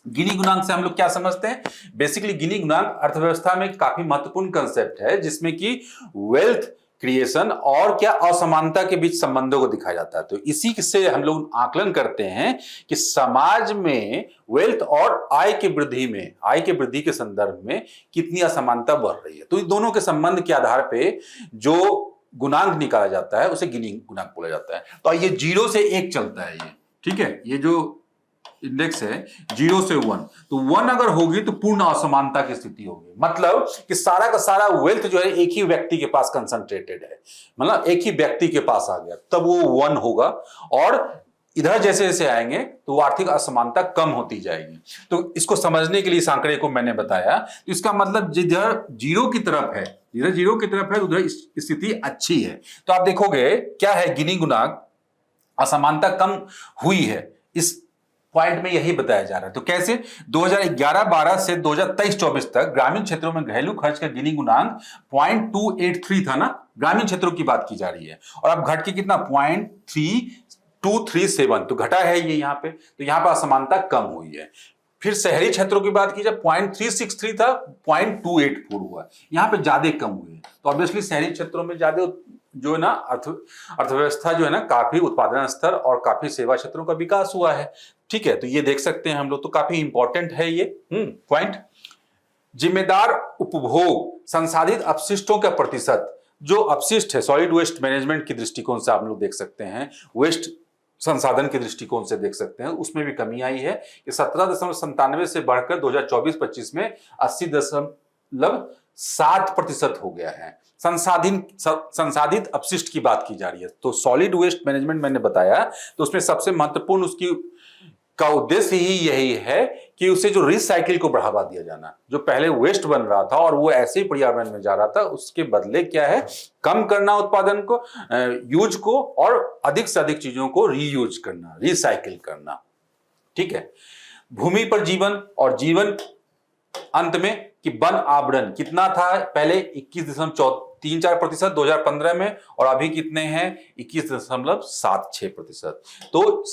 गिनी गुणांक से हम लोग क्या समझते हैं, बेसिकली गिनी गुणांक अर्थव्यवस्था में काफी महत्वपूर्ण कंसेप्ट है जिसमें कि वेल्थ क्रिएशन और क्या असमानता के बीच संबंधों को दिखाया जाता है। तो इसी से हम लोग आकलन करते हैं कि समाज में वेल्थ और आय के वृद्धि के संदर्भ में कितनी असमानता बढ़ रही है। तो इन दोनों के संबंध के आधार पे जो गुणांक निकाला जाता है उसे गिनी गुणांक बोला जाता है। तो ये 0 से 1 चलता है ये, ठीक है, ये जो इंडेक्स है 0 से 1, तो 1 अगर होगी तो पूर्ण असमानता की स्थिति होगी, मतलब कि सारा का सारा वेल्थ जो है एक ही व्यक्ति के पास कंसंट्रेटेड है, मतलब एक ही व्यक्ति के पास आ गया, तब वो 1 होगा। और इधर जैसे जैसे आएंगे तो आर्थिक असमानता कम होती जाएगी। तो इसको समझने के लिए इस आंकड़े को मैंने बताया। तो इसका मतलब जिधर 0 की तरफ है उधर स्थिति अच्छी है। तो आप देखोगे क्या है, गिनी गुणांक असमानता कम हुई है, इस पॉइंट में यही बताया जा रहा है। तो कैसे 2011-12 से 2023-24 तक ग्रामीण क्षेत्रों में घरेलू खर्च का गिनी गुणांक 0.283 था ना, ग्रामीण क्षेत्रों की बात की जा रही है, और अब घट के कितना 0.3237, तो घटा है ये यहाँ पे। तो यहाँ पर असमानता कम हुई है। फिर शहरी क्षेत्रों की बात की जाए 0.363 था, 0.284 हुआ, यहाँ पे ज्यादा कम हुई है। तो ऑब्वियसली शहरी क्षेत्रों में ज्यादा जो है ना अर्थव्यवस्था जो है ना काफी उत्पादन स्तर और काफी सेवा क्षेत्रों का विकास हुआ है, ठीक है। तो ये देख सकते हैं हम लोग, तो काफी इंपॉर्टेंट है ये पॉइंट। जिम्मेदार उपभोग, संसाधित अपशिष्टों का प्रतिशत, जो अपशिष्ट है सॉलिड वेस्ट मैनेजमेंट की दृष्टिकोण से आप लोग देख सकते हैं, वेस्ट संसाधन के दृष्टिकोण से देख सकते हैं, उसमें भी कमी आई है कि 17.97 से बढ़कर 2024-25 में 80.7% हो गया है। संसाधित अपशिष्ट की बात की जा रही है। तो सॉलिड वेस्ट मैनेजमेंट मैंने बताया, तो उसमें सबसे महत्वपूर्ण उसकी का उद्देश्य ही यही है कि उसे जो रिसाइकिल को बढ़ावा दिया जाना, जो पहले वेस्ट बन रहा था और वो ऐसे ही पर्यावरण में जा रहा था, उसके बदले क्या है, कम करना उत्पादन को, यूज को, और अधिक से अधिक चीजों को रीयूज करना, रिसाइकिल करना, ठीक है। भूमि पर जीवन और जीवन अंत में कि वन आवरण कितना था पहले 21.34% 2015 में, और अभी कितने हैं 21.76%। तो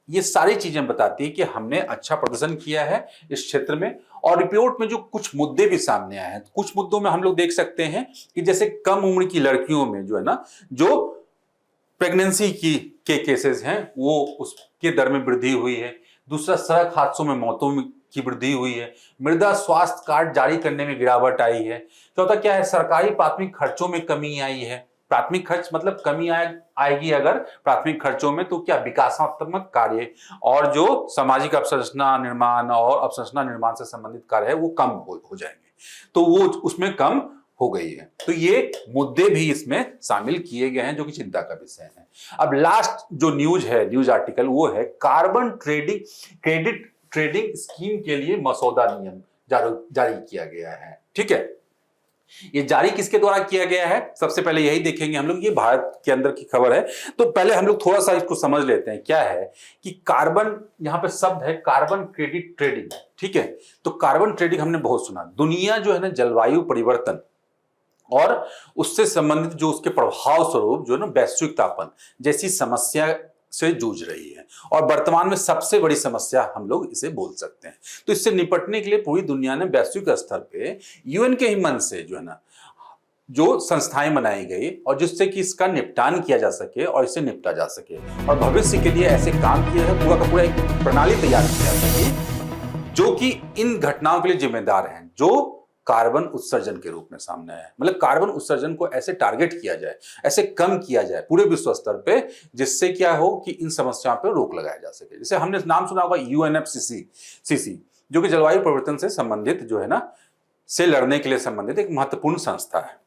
ये सारी चीजें बताती है कि हमने अच्छा प्रदर्शन किया है इस क्षेत्र में। और रिपोर्ट में जो कुछ मुद्दे भी सामने आए हैं, कुछ मुद्दों में हम लोग देख सकते हैं कि जैसे कम उम्र की लड़कियों में जो है ना, जो प्रेगनेंसी के केसेस हैं वो उसके दर में वृद्धि हुई है। दूसरा, सड़क हादसों में मौतों की वृद्धि हुई है। मृदा स्वास्थ्य कार्ड जारी करने में गिरावट आई है। चौथा क्या है, सरकारी प्राथमिक खर्चों में कमी आई है। प्राथमिक खर्च मतलब कमी आएगी अगर प्राथमिक खर्चों में, तो क्या विकासात्मक कार्य और जो सामाजिक अवसंरचना निर्माण और अवसंरचना निर्माण से संबंधित कार्य है वो कम हो जाएंगे, तो वो उसमें कम हो गई है। तो ये मुद्दे भी इसमें शामिल किए गए हैं जो कि चिंता का विषय है। अब लास्ट जो न्यूज आर्टिकल वो है कार्बन क्रेडिट ट्रेडिंग स्कीम के लिए मसौदा नियम जारी किया गया है, ठीक है। ये जारी किसके द्वारा किया गया है, सबसे पहले यही देखेंगे हम लोग। ये भारत के अंदर की खबर है, तो पहले हम लोग थोड़ा सा इसको समझ लेते हैं। क्या है कि कार्बन, यहां पे शब्द है कार्बन क्रेडिट ट्रेडिंग, ठीक है। तो कार्बन ट्रेडिंग हमने बहुत सुना। दुनिया जो है ना जलवायु परिवर्तन और उससे संबंधित जो उसके प्रभाव स्वरूप जो है ना वैश्विक तापन जैसी समस्या से जूझ रही है, और वर्तमान में सबसे बड़ी समस्या हम लोग इसे बोल सकते हैं। तो इससे निपटने के लिए पूरी दुनिया ने वैश्विक स्तर पे यूएन के ही मन से जो है ना जो संस्थाएं बनाई गई, और जिससे कि इसका निपटान किया जा सके और इससे निपटा जा सके, और भविष्य के लिए ऐसे काम किया है, पूरा का पूरा एक प्रणाली तैयार की जा सके जो कि इन घटनाओं के लिए जिम्मेदार हैं, जो कार्बन उत्सर्जन के रूप में सामने आया है। मतलब कार्बन उत्सर्जन को ऐसे टारगेट किया जाए, ऐसे कम किया जाए पूरे विश्व स्तर पे, जिससे क्या हो कि इन समस्याओं पे रोक लगाया जा सके। जैसे हमने नाम सुना होगा UNFCCC, जो कि जलवायु परिवर्तन से संबंधित जो है ना से लड़ने के लिए संबंधित एक महत्वपूर्ण संस्था है।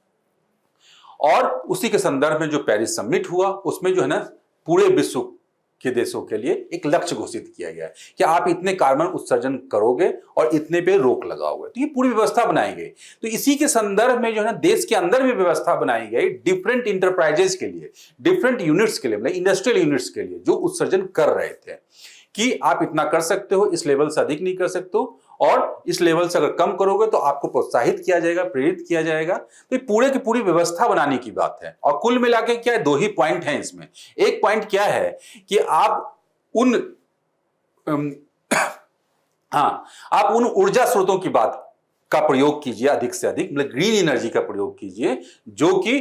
और उसी के संदर्भ में जो पेरिस समिट हुआ उसमें जो है ना पूरे विश्व के देशों के लिए एक लक्ष्य घोषित किया गया है कि आप इतने कार्बन उत्सर्जन करोगे और इतने पे रोक लगाओगे, तो ये पूरी व्यवस्था बनाई गई। तो इसी के संदर्भ में जो है ना देश के अंदर भी व्यवस्था बनाई गई डिफरेंट इंटरप्राइजेस के लिए, डिफरेंट यूनिट्स के लिए, मतलब इंडस्ट्रियल यूनिट्स के लिए जो उत्सर्जन कर रहे थे कि आप इतना कर सकते हो, इस लेवल से अधिक नहीं कर सकते हो, और इस लेवल से अगर कम करोगे तो आपको प्रोत्साहित किया जाएगा, प्रेरित किया जाएगा। तो ये पूरे की पूरी व्यवस्था बनाने की बात है। और कुल मिला के क्या है, दो ही पॉइंट हैं इसमें। एक पॉइंट क्या है कि आप उन आप उन ऊर्जा स्रोतों की बात का प्रयोग कीजिए अधिक से अधिक, मतलब ग्रीन एनर्जी का प्रयोग कीजिए जो कि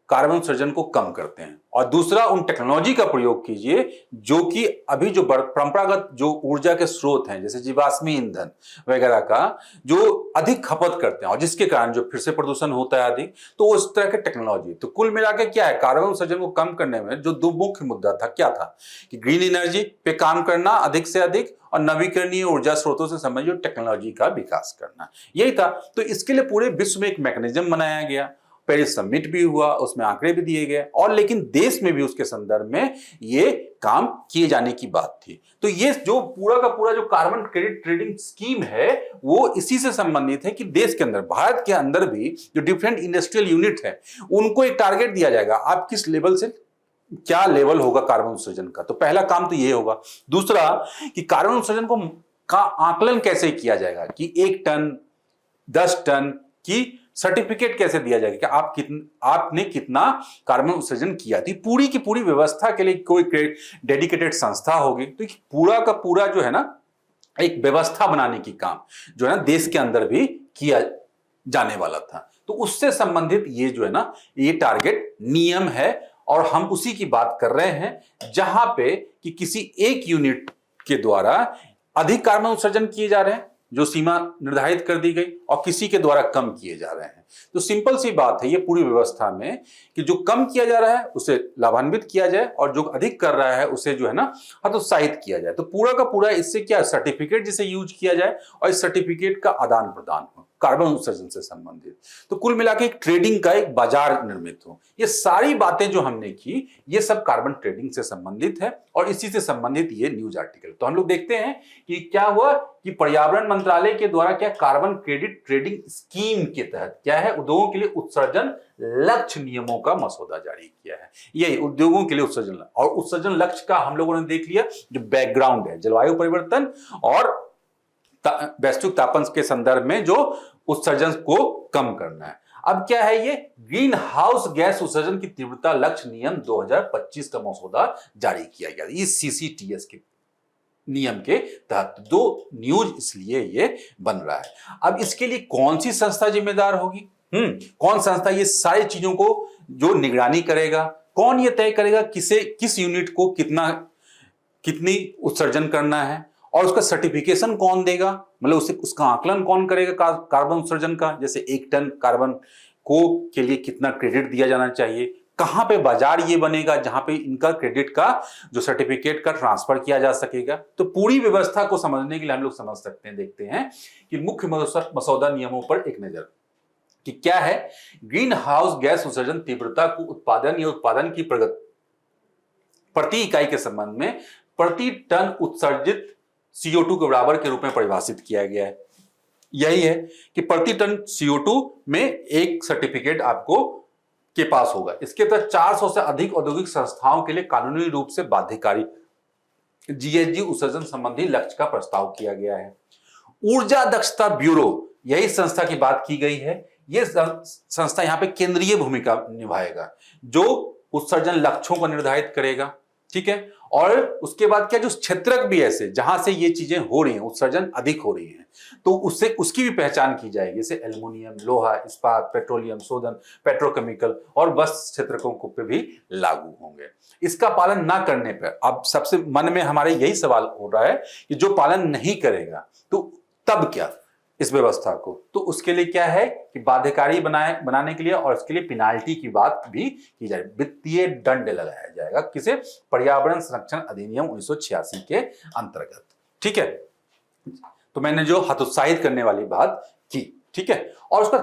कार्बन उत्सर्जन को कम करते हैं। और दूसरा उन टेक्नोलॉजी का प्रयोग कीजिए जो कि अभी जो परंपरागत जो ऊर्जा के स्रोत हैं जैसे जीवाश्मी ईंधन वगैरह का जो अधिक खपत करते हैं और जिसके कारण जो फिर से प्रदूषण होता है अधिक, तो उस तरह के टेक्नोलॉजी। तो कुल मिला के क्या है, कार्बन उत्सर्जन को कम करने में जो दो मुख्य मुद्दा था क्या था कि ग्रीन एनर्जी पे काम करना अधिक से अधिक और नवीकरणीय ऊर्जा स्रोतों से संबंधित टेक्नोलॉजी का विकास करना, यही था। तो इसके लिए पूरे विश्व में एक मैकेनिज्म बनाया गया, पेरिस समिट भी हुआ, उसमें आंकड़े भी दिए गए और लेकिन देश में भी उसके संदर्भ में ये काम किए जाने की बात थी। तो ये जो पूरा का पूरा जो कार्बन क्रेडिट ट्रेडिंग स्कीम है वो इसी से संबंधित है कि देश के अंदर, भारत के अंदर भी जो डिफरेंट इंडस्ट्रियल यूनिट है उनको एक टारगेट दिया जाएगा, आप किस लेवल से क्या लेवल होगा कार्बन उत्सर्जन का। तो पहला काम तो ये होगा। दूसरा कि कार्बन उत्सर्जन को का आकलन कैसे किया जाएगा कि 1 टन 10 टन की सर्टिफिकेट कैसे दिया जाएगा कि आपने कितना कार्बन उत्सर्जन किया थी। पूरी की पूरी व्यवस्था के लिए कोई डेडिकेटेड संस्था होगी। तो पूरा का पूरा जो है ना एक व्यवस्था बनाने की काम जो है ना देश के अंदर भी किया जाने वाला था। तो उससे संबंधित ये जो है ना ये टारगेट नियम है और हम उसी की बात कर रहे हैं जहां पे कि किसी एक यूनिट के द्वारा अधिक कार्बन उत्सर्जन किए जा रहे हैं जो सीमा निर्धारित कर दी गई और किसी के द्वारा कम किए जा रहे हैं। तो सिंपल सी बात है ये पूरी व्यवस्था में कि जो कम किया जा रहा है उसे लाभान्वित किया जाए और जो अधिक कर रहा है उसे जो है ना हतोत्साहित किया जाए। तो पूरा का पूरा इससे क्या सर्टिफिकेट जिसे यूज किया जाए और इस सर्टिफिकेट का आदान प्रदान हो कार्बन उत्सर्जन से संबंधित। तो कुल मिला के एक ट्रेडिंग का एक बाजार निर्मित हो। ये सारी बातें जो हमने की ये सब कार्बन ट्रेडिंग से संबंधित है और इसी से संबंधित ये न्यूज आर्टिकल। तो हम लोग देखते हैं कि क्या हुआ कि पर्यावरण मंत्रालय के द्वारा क्या कार्बन क्रेडिट ट्रेडिंग स्कीम के तहत क्या है उद्योगों के लिए उत्सर्जन लक्ष्य नियमों का मसौदा जारी किया है। यही उद्योगों के लिए उत्सर्जन और उत्सर्जन लक्ष्य का हम लोगों ने देख लिया जो बैकग्राउंड है जलवायु परिवर्तन और वैश्विक तापमान के संदर्भ में जो उत्सर्जन को कम करना है। अब क्या है ये ग्रीन हाउस गैस उत्सर्जन की तीव्रता लक्ष्य नियम 2025 का मसौदा जारी किया गया इस CCTS के नियम के तहत। दो न्यूज इसलिए ये बन रहा है। अब इसके लिए कौन सी संस्था जिम्मेदार होगी, कौन संस्था ये सारी चीजों को जो निगरानी करेगा, कौन ये तय करेगा किस यूनिट को कितनी उत्सर्जन करना है और उसका सर्टिफिकेशन कौन देगा, मतलब उसका आकलन कौन करेगा कार्बन उत्सर्जन का, जैसे 1 टन कार्बन के लिए कितना क्रेडिट दिया जाना चाहिए, कहां पे बाजार ये बनेगा जहां पे इनका क्रेडिट का जो सर्टिफिकेट का ट्रांसफर किया जा सकेगा। तो पूरी व्यवस्था को समझने के लिए हम लोग समझ सकते हैं, देखते हैं कि मुख्य मसौदा नियमों पर एक नजर कि क्या है ग्रीन हाउस गैस उत्सर्जन तीव्रता को उत्पादन या उत्पादन की प्रगति प्रति इकाई के संबंध में प्रति टन उत्सर्जित CO2 के बराबर के रूप में परिभाषित किया गया है। यही है कि प्रति टन CO2 में एक सर्टिफिकेट आपको के पास होगा। इसके तहत 400 से अधिक औद्योगिक संस्थाओं के लिए कानूनी रूप से बाध्यकारी GHG उत्सर्जन संबंधी लक्ष्य का प्रस्ताव किया गया है। ऊर्जा दक्षता ब्यूरो यही संस्था की बात की गई है। यह संस्था यहां पे केंद्रीय भूमिका निभाएगा जो उत्सर्जन लक्ष्यों को निर्धारित करेगा, ठीक है। और उसके बाद क्या जो क्षेत्रक भी ऐसे जहां से ये चीजें हो रही हैं उत्सर्जन अधिक हो रही हैं तो उससे उसकी भी पहचान की जाएगी, जैसे एल्युमिनियम, लोहा, इस्पात, पेट्रोलियम शोधन, पेट्रोकेमिकल और बस क्षेत्रकों को पे भी लागू होंगे। इसका पालन ना करने पर अब सबसे मन में हमारे यही सवाल हो रहा है कि जो पालन नहीं करेगा तो तब क्या इस व्यवस्था को, तो उसके लिए क्या है कि बाध्यकारी बनाने के लिए और इसके लिए पेनाल्टी की बात भी की जाए, वित्तीय दंड लगाया जाएगा किसे, पर्यावरण संरक्षण अधिनियम 1986 के अंतर्गत, ठीक है। तो मैंने जो हतोत्साहित करने वाली बात की, ठीक है। और उसका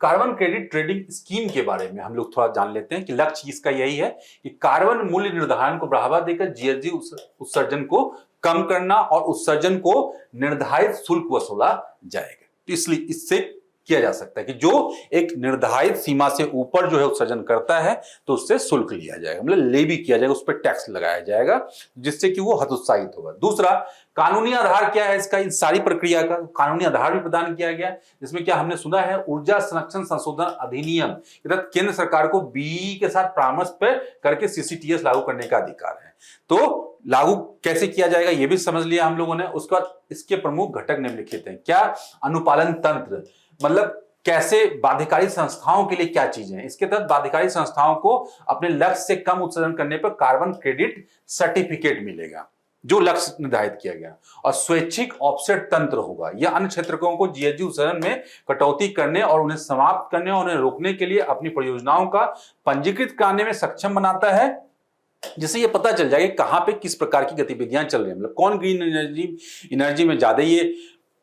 कार्बन क्रेडिट ट्रेडिंग स्कीम के बारे में हम लोग थोड़ा जान लेते हैं कि लक्ष्य इसका यही है कि कार्बन मूल्य निर्धारण को बढ़ावा देकर जीएचजी उत्सर्जन को कम करना और उत्सर्जन को निर्धारित शुल्क वसूला जाएगा। तो इसलिए इससे किया जा सकता है कि जो एक निर्धारित सीमा से ऊपर जो है उत्सर्जन करता है तो उससे शुल्क लिया जाएगा, मतलब लेवी किया जाएगा, उस पर टैक्स लगाया जाएगा, जिससे कि वो हतोत्साहित होगा। दूसरा, कानूनी आधार क्या है इसका, इन सारी प्रक्रिया का कानूनी आधार भी प्रदान किया गया, जिसमें क्या हमने सुना है, ऊर्जा संरक्षण संशोधन अधिनियम के तहत केंद्र सरकार को बीई के साथ परामर्श पर करके सीसीटीएस लागू करने का अधिकार है। तो लागू कैसे किया जाएगा ये भी समझ लिया हम लोगों ने। उसके बाद इसके प्रमुख घटक निम्नलिखित हैं। क्या अनुपालन तंत्र, मतलब कैसे बाध्यकारी संस्थाओं के लिए क्या चीजें हैं। इसके तहत बाध्यकारी संस्थाओं को अपने लक्ष्य से कम उत्सर्जन करने पर कार्बन क्रेडिट सर्टिफिकेट मिलेगा जो लक्ष्य निर्धारित किया गया, और स्वैच्छिक ऑफसेट तंत्र होगा। यह अन्य क्षेत्रकों को जीएचजी उत्सर्जन में कटौती करने और उन्हें समाप्त करने और उन्हें रोकने के लिए अपनी परियोजनाओं का पंजीकृत कराने में सक्षम बनाता है, जिससे ये पता चल जाएगा कहां पे किस प्रकार की गतिविधियां चल रही हैं, मतलब कौन ग्रीन एनर्जी में ज्यादा ये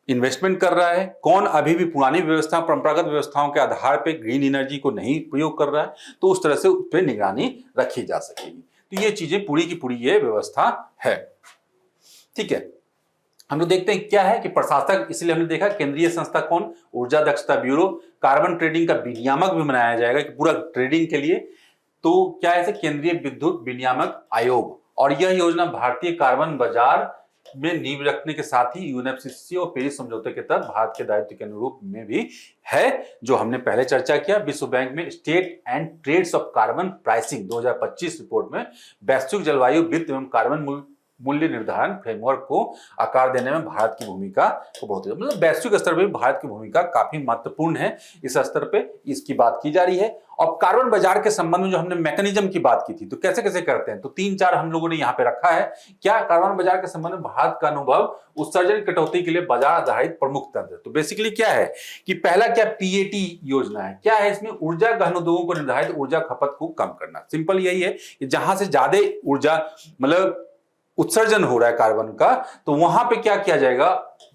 इन्वेस्टमेंट कर रहा है, कौन अभी भी पुरानी व्यवस्था परंपरागत व्यवस्थाओं के आधार पे ग्रीन एनर्जी को नहीं प्रयोग कर रहा है, तो उस तरह से उस पर निगरानी रखी जा सकेगी। तो ये चीजें पूरी की पूरी ये व्यवस्था है। ठीक है, हम लोग देखते हैं क्या है कि प्रशासक, इसलिए हमने देखा केंद्रीय संस्था कौन, ऊर्जा दक्षता ब्यूरो। कार्बन ट्रेडिंग का विनियामक भी बनाया जाएगा कि पूरा ट्रेडिंग के लिए, तो क्या है, केंद्रीय विद्युत विनियामक आयोग। और यह योजना भारतीय कार्बन बाजार में नींव रखने के साथ ही यूएनएफसीसी और पेरिस समझौते के तहत भारत के दायित्व के अनुरूप में भी है, जो हमने पहले चर्चा किया। विश्व बैंक में state and trends of carbon pricing 2025 report में वैश्विक जलवायु वित्त एवं कार्बन मूल्य निर्धारण फ्रेमवर्क को आकार देने में भारत की भूमिका को बहुत, मतलब वैश्विक स्तर पर भारत की भूमिका काफी महत्वपूर्ण है। इस स्तर पे इसकी बात की जा रही है। और कार्बन बाजार के संबंध में जो हमने मैकेनिज्म की बात की थी, तो कैसे कैसे करते हैं, तो 3-4 हम लोगों ने यहाँ पे रखा है। क्या कार्बन बाजार के संबंध में भारत का अनुभव, उत्सर्जन कटौती के लिए बाजार आधारित प्रमुख तंत्र। तो बेसिकली क्या है कि पहला क्या, पीएटी योजना है। क्या है इसमें, ऊर्जा गहन उद्योगों को निर्धारित ऊर्जा खपत को कम करना। सिंपल यही है कि जहां से ज्यादा ऊर्जा मतलब उत्सर्जन हो रहा है कार्बन का, तो वहां पे क्या किया जाएगा,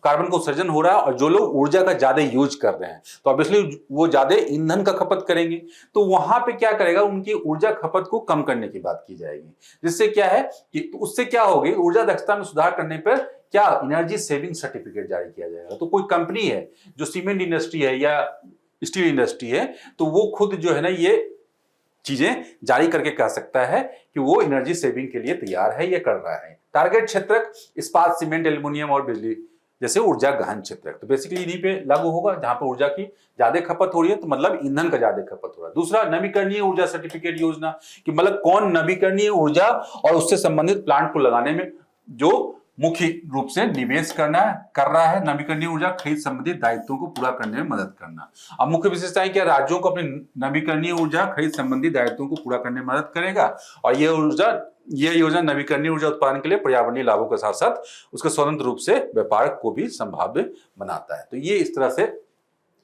कार्बन का उत्सर्जन हो रहा है और जो लोग ऊर्जा का ज्यादा यूज कर रहे हैं तो ऑब्वियसली वो ज्यादा ईंधन का खपत करेंगे, तो वहां पे क्या करेगा, उनकी ऊर्जा खपत को कम करने की बात की जाएगी। जिससे क्या है कि तो उससे क्या होगी, ऊर्जा दक्षता में सुधार करने पर क्या एनर्जी सेविंग सर्टिफिकेट जारी किया जाएगा। तो कोई कंपनी है जो सीमेंट इंडस्ट्री है या स्टील इंडस्ट्री है, तो वो खुद जो है ना ये चीजें जारी करके कह सकता है कि वो एनर्जी सेविंग के लिए तैयार है, ये कर रहा है। टारगेट क्षेत्र इस्पात, सीमेंट, एल्युमिनियम और बिजली जैसे ऊर्जा गहन क्षेत्र, तो बेसिकली इन्हीं पे लागू होगा जहां पे ऊर्जा की ज्यादा खपत हो रही है, तो मतलब ईंधन का ज्यादा खपत हो रहा है। दूसरा, नवीकरणीय ऊर्जा सर्टिफिकेट योजना, कि मतलब कौन नवीकरणीय ऊर्जा और उससे संबंधित प्लांट को लगाने में जो मुख्य रूप से निवेश कर रहा है, नवीकरणीय ऊर्जा खरीद संबंधित दायित्वों को पूरा करने में मदद करना। अब मुख्य विशेषताएं क्या, राज्यों को अपने नवीकरणीय ऊर्जा खरीद संबंधी दायित्वों को पूरा करने में मदद करेगा, और यह योजना नवीकरणीय ऊर्जा उत्पादन के लिए पर्यावरणीय लाभों के साथ साथ उसके स्वतंत्र रूप से व्यापार को भी संभाव्य बनाता है। तो ये इस तरह से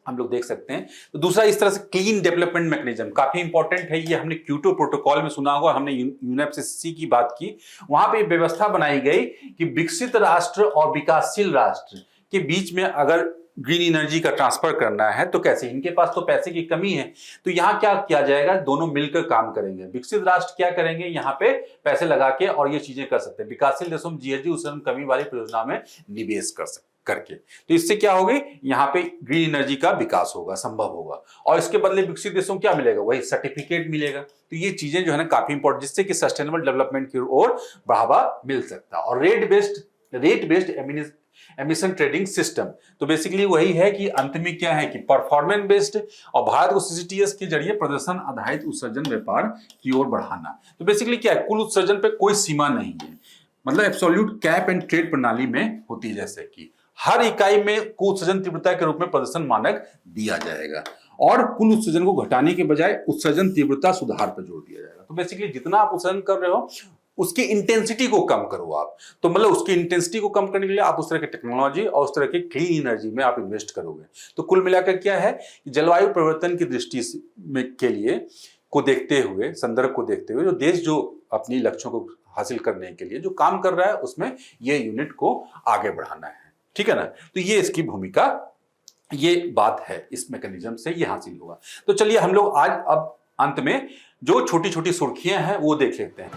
हम लोग देख सकते हैं। तो दूसरा, इस तरह से क्लीन डेवलपमेंट मैकेनिज्म काफी इंपॉर्टेंट है। ये हमने क्योटो प्रोटोकॉल में सुना होगा, हमने यूएनएफसीसी की बात की, वहां पे व्यवस्था बनाई गई कि विकसित राष्ट्र और विकासशील राष्ट्र के बीच में अगर ग्रीन एनर्जी का ट्रांसफर करना है तो कैसे, इनके पास तो पैसे की कमी है, तो यहाँ क्या किया जाएगा, दोनों मिलकर काम करेंगे। विकसित राष्ट्र क्या करेंगे, यहाँ पे पैसे लगा के और ये चीजें कर सकते हैं। विकासशील देशों में जीएचजी उत्सर्जन कमी वाली परियोजना में निवेश करके, तो इससे क्या होगी, यहाँ पे ग्रीन एनर्जी का विकास होगा, संभव होगा, और इसके बदले विकसित देशों को क्या मिलेगा, वही सर्टिफिकेट मिलेगा। तो ये चीजें जो है ना काफी इंपॉर्टेंट, जिससे कि सस्टेनेबल डेवलपमेंट की ओर बढ़ावा मिल सकता है। और rate based emission trading system, तो बेसिकली वही है कि अंत में क्या है कि परफॉर्मेंस बेस्ड, और भारत को सीसीटीएस के जरिए प्रदर्शन आधारित उत्सर्जन व्यापार की ओर बढ़ाना। तो बेसिकली क्या है, कुल उत्सर्जन पे कोई सीमा नहीं है, मतलब एब्सोल्यूट कैप एंड ट्रेड प्रणाली में होती है, जैसे कि हर इकाई में कुल उत्सर्जन तीव्रता के रूप में प्रदर्शन मानक दिया जाएगा, और कुल उत्सर्जन को घटाने के बजाय उत्सर्जन तीव्रता सुधार पर जोर दिया जाएगा। तो बेसिकली जितना आप उत्सर्जन कर रहे हो उसकी इंटेंसिटी को कम करो आप, तो मतलब उसकी इंटेंसिटी को कम करने के लिए आप उस तरह की टेक्नोलॉजी और उस तरह की क्लीन एनर्जी में आप इन्वेस्ट करोगे। तो कुल मिलाकर क्या है, जलवायु परिवर्तन की दृष्टि के लिए को देखते हुए, संदर्भ को देखते हुए, जो देश जो अपनी लक्ष्यों को हासिल करने के लिए जो काम कर रहा है उसमें ये यूनिट को आगे बढ़ाना है, ठीक है ना। तो ये इसकी भूमिका ये बात है, इस मैकेनिज्म से ये हासिल होगा। तो चलिए हम लोग आज अब अंत में जो छोटी छोटी सुर्खियां हैं वो देख लेते हैं।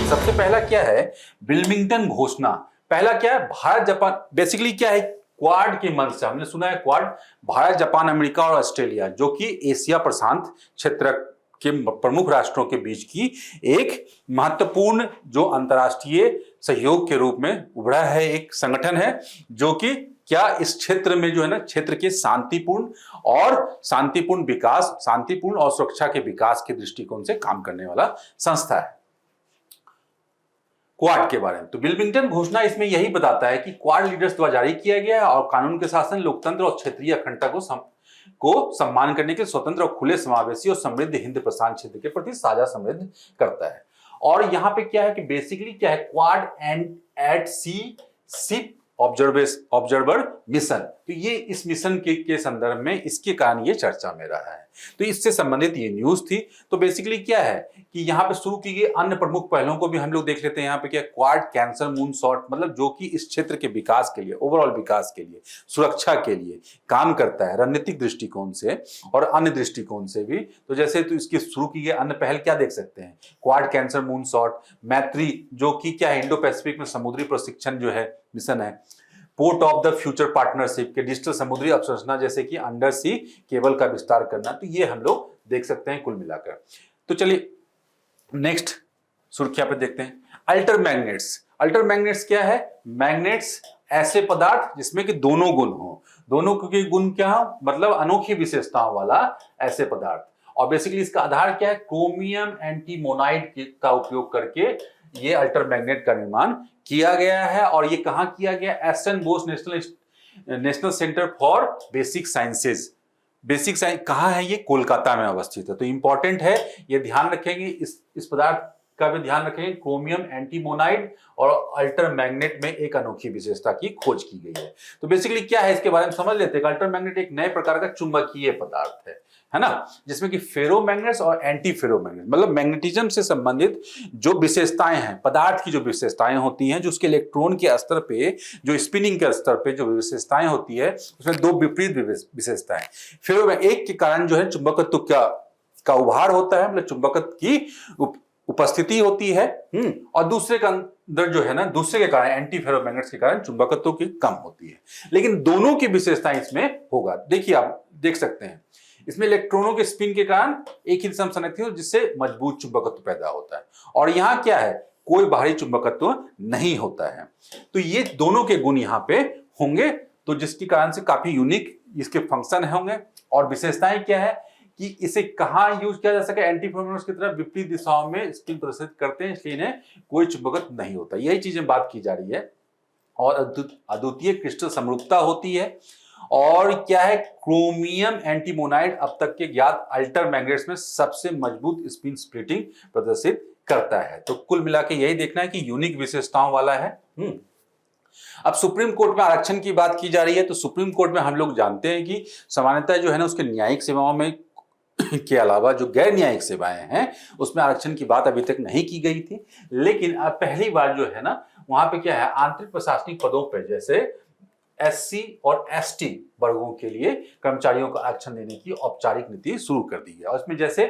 सबसे पहला क्या है, विल्मिंगटन घोषणा। पहला क्या है, भारत जापान, बेसिकली क्या है, क्वाड के मंच से हमने सुना है, क्वाड भारत जापान अमेरिका और ऑस्ट्रेलिया जो कि एशिया प्रशांत क्षेत्र के प्रमुख राष्ट्रों के बीच की एक महत्वपूर्ण जो अंतर्राष्ट्रीय सहयोग के रूप में उभरा है एक संगठन है, जो कि क्या इस क्षेत्र में जो है ना, क्षेत्र के शांतिपूर्ण विकास, शांतिपूर्ण और सुरक्षा के विकास के दृष्टिकोण से काम करने वाला संस्था है। क्वाड के बारे में तो विल्मिंगटन घोषणा इसमें यही बताता है कि क्वाड लीडर्स द्वारा जारी किया गया है और कानून के शासन, लोकतंत्र और क्षेत्रीय अखंडता को सम्मान करने के स्वतंत्र और खुले, समावेशी और समृद्ध हिंद प्रशांत क्षेत्र के प्रति साझा समृद्ध करता है। और यहां पे क्या है कि बेसिकली क्या है, Quad and at sea ship observer mission, तो ये इस मिशन के संदर्भ में इसके कारण ये चर्चा में रहा है। तो इससे संबंधित ये न्यूज थी। तो बेसिकली क्या है कि यहाँ पे शुरू की गई अन्य प्रमुख पहलों को भी हम लोग देख लेते हैं। यहाँ पे क्या, क्वाड कैंसर मून शॉट, मतलब जो कि इस क्षेत्र के विकास के लिए, ओवरऑल विकास के लिए, सुरक्षा के लिए काम करता है रणनीतिक दृष्टिकोण से और अन्य दृष्टिकोण से भी। तो जैसे तो इसकी शुरू की गई अन्य पहल क्या देख सकते हैं, क्वाड कैंसर मून शॉट, मैत्री जो कि क्या है, इंडो पैसिफिक में समुद्री प्रशिक्षण जो है मिशन है, port of the future partnership के डिजिटल समुद्री अवसंरचना जैसे कि अंडर सी केबल का विस्तार करना, तो ये हम लोग देख सकते हैं कुल मिलाकर। तो चलिए नेक्स्ट सुर्खियां पे देखते हैं। अल्टर मैग्नेट्स क्या है, मैग्नेट्स ऐसे पदार्थ जिसमें कि दोनों गुण हो, दोनों के गुण क्या हो, मतलब अनोखी विशेषताओं वाला ऐसे पदार्थ। और बेसिकली इसका आधार क्या है, क्रोमियम एंटीमोनाइड का उपयोग करके ये अल्टर मैग्नेट का निर्माण किया गया है। और ये कहां किया गया, S N Bose national centre for basic sciences, basic science कहाँ है, ये कोलकाता में अवस्थित है। तो इंपॉर्टेंट है, ये ध्यान रखेंगे, इस पदार्थ का भी ध्यान रखेंगे। क्रोमियम एंटीमोनाइड और अल्टर मैग्नेट में एक अनोखी विशेषता की खोज की गई है। तो बेसिकली क्या है, इसके बारे में समझ लेते हैं। अल्टर मैग्नेट एक नए प्रकार का चुंबकीय पदार्थ है ना, जिसमें कि फेरोमैग्नेट्स और एंटी फेरोमैग्नेट, मतलब मैग्नेटिज्म से संबंधित जो विशेषताएं हैं, पदार्थ की जो विशेषताएं होती हैं, जो उसके इलेक्ट्रॉन के स्तर पे, जो स्पिनिंग के स्तर पे जो विशेषताएं होती है, उसमें दो विपरीत विशेषताएं। फेरो एक के कारण जो है चुंबकत्व का उभार होता है, मतलब चुंबकत्व की उपस्थिति होती है, और दूसरे का अंदर जो है ना, दूसरे के कारण एंटी फेरोमैग्नेट्स के कारण चुंबकत्व की कम होती है। लेकिन दोनों की विशेषताएं इसमें होगा। देखिए आप देख सकते हैं, इसमें इलेक्ट्रॉनों के स्पिन के कारण एक ही दिशा में संरेखित हो, जिससे मजबूत चुंबकत्व पैदा होता है। और यहाँ क्या है, कोई बाहरी चुंबकत्व नहीं होता है। तो ये दोनों के गुण यहाँ पे होंगे, तो जिसके कारण से काफी यूनिक इसके फंक्शन होंगे। और विशेषताएं क्या है कि इसे कहाँ यूज किया जा सके, एंटी फेरोमैग्नेट्स की तरह विपरीत दिशाओं में स्पिन प्रदर्शित करते हैं, इसलिए इन्हें कोई चुंबकत्व नहीं होता। यही चीजें बात की जा रही है। और अद्वितीय क्रिस्टल समरूपता होती है। और क्या है, क्रोमियम एंटीमोनाइड अब तक के ज्ञात अल्टर मैग्नेट्स में सबसे मजबूत स्पिन स्प्लिटिंग प्रदर्शित करता है। तो कुल मिला के यही देखना है कि यूनिक विशेषताओं वाला है। अब सुप्रीम कोर्ट में आरक्षण की बात की जा रही है। तो सुप्रीम कोर्ट में हम लोग जानते हैं कि सामान्यतः जो है ना, उसके न्यायिक सेवाओं में के अलावा जो गैर न्यायिक सेवाएं हैं उसमें आरक्षण की बात अभी तक नहीं की गई थी। लेकिन अब पहली बार जो है ना, वहां पे क्या है, आंतरिक प्रशासनिक पदों पे जैसे एससी और एसटी वर्गों के लिए कर्मचारियों को आरक्षण देने की औपचारिक नीति शुरू कर दी है। और इसमें जैसे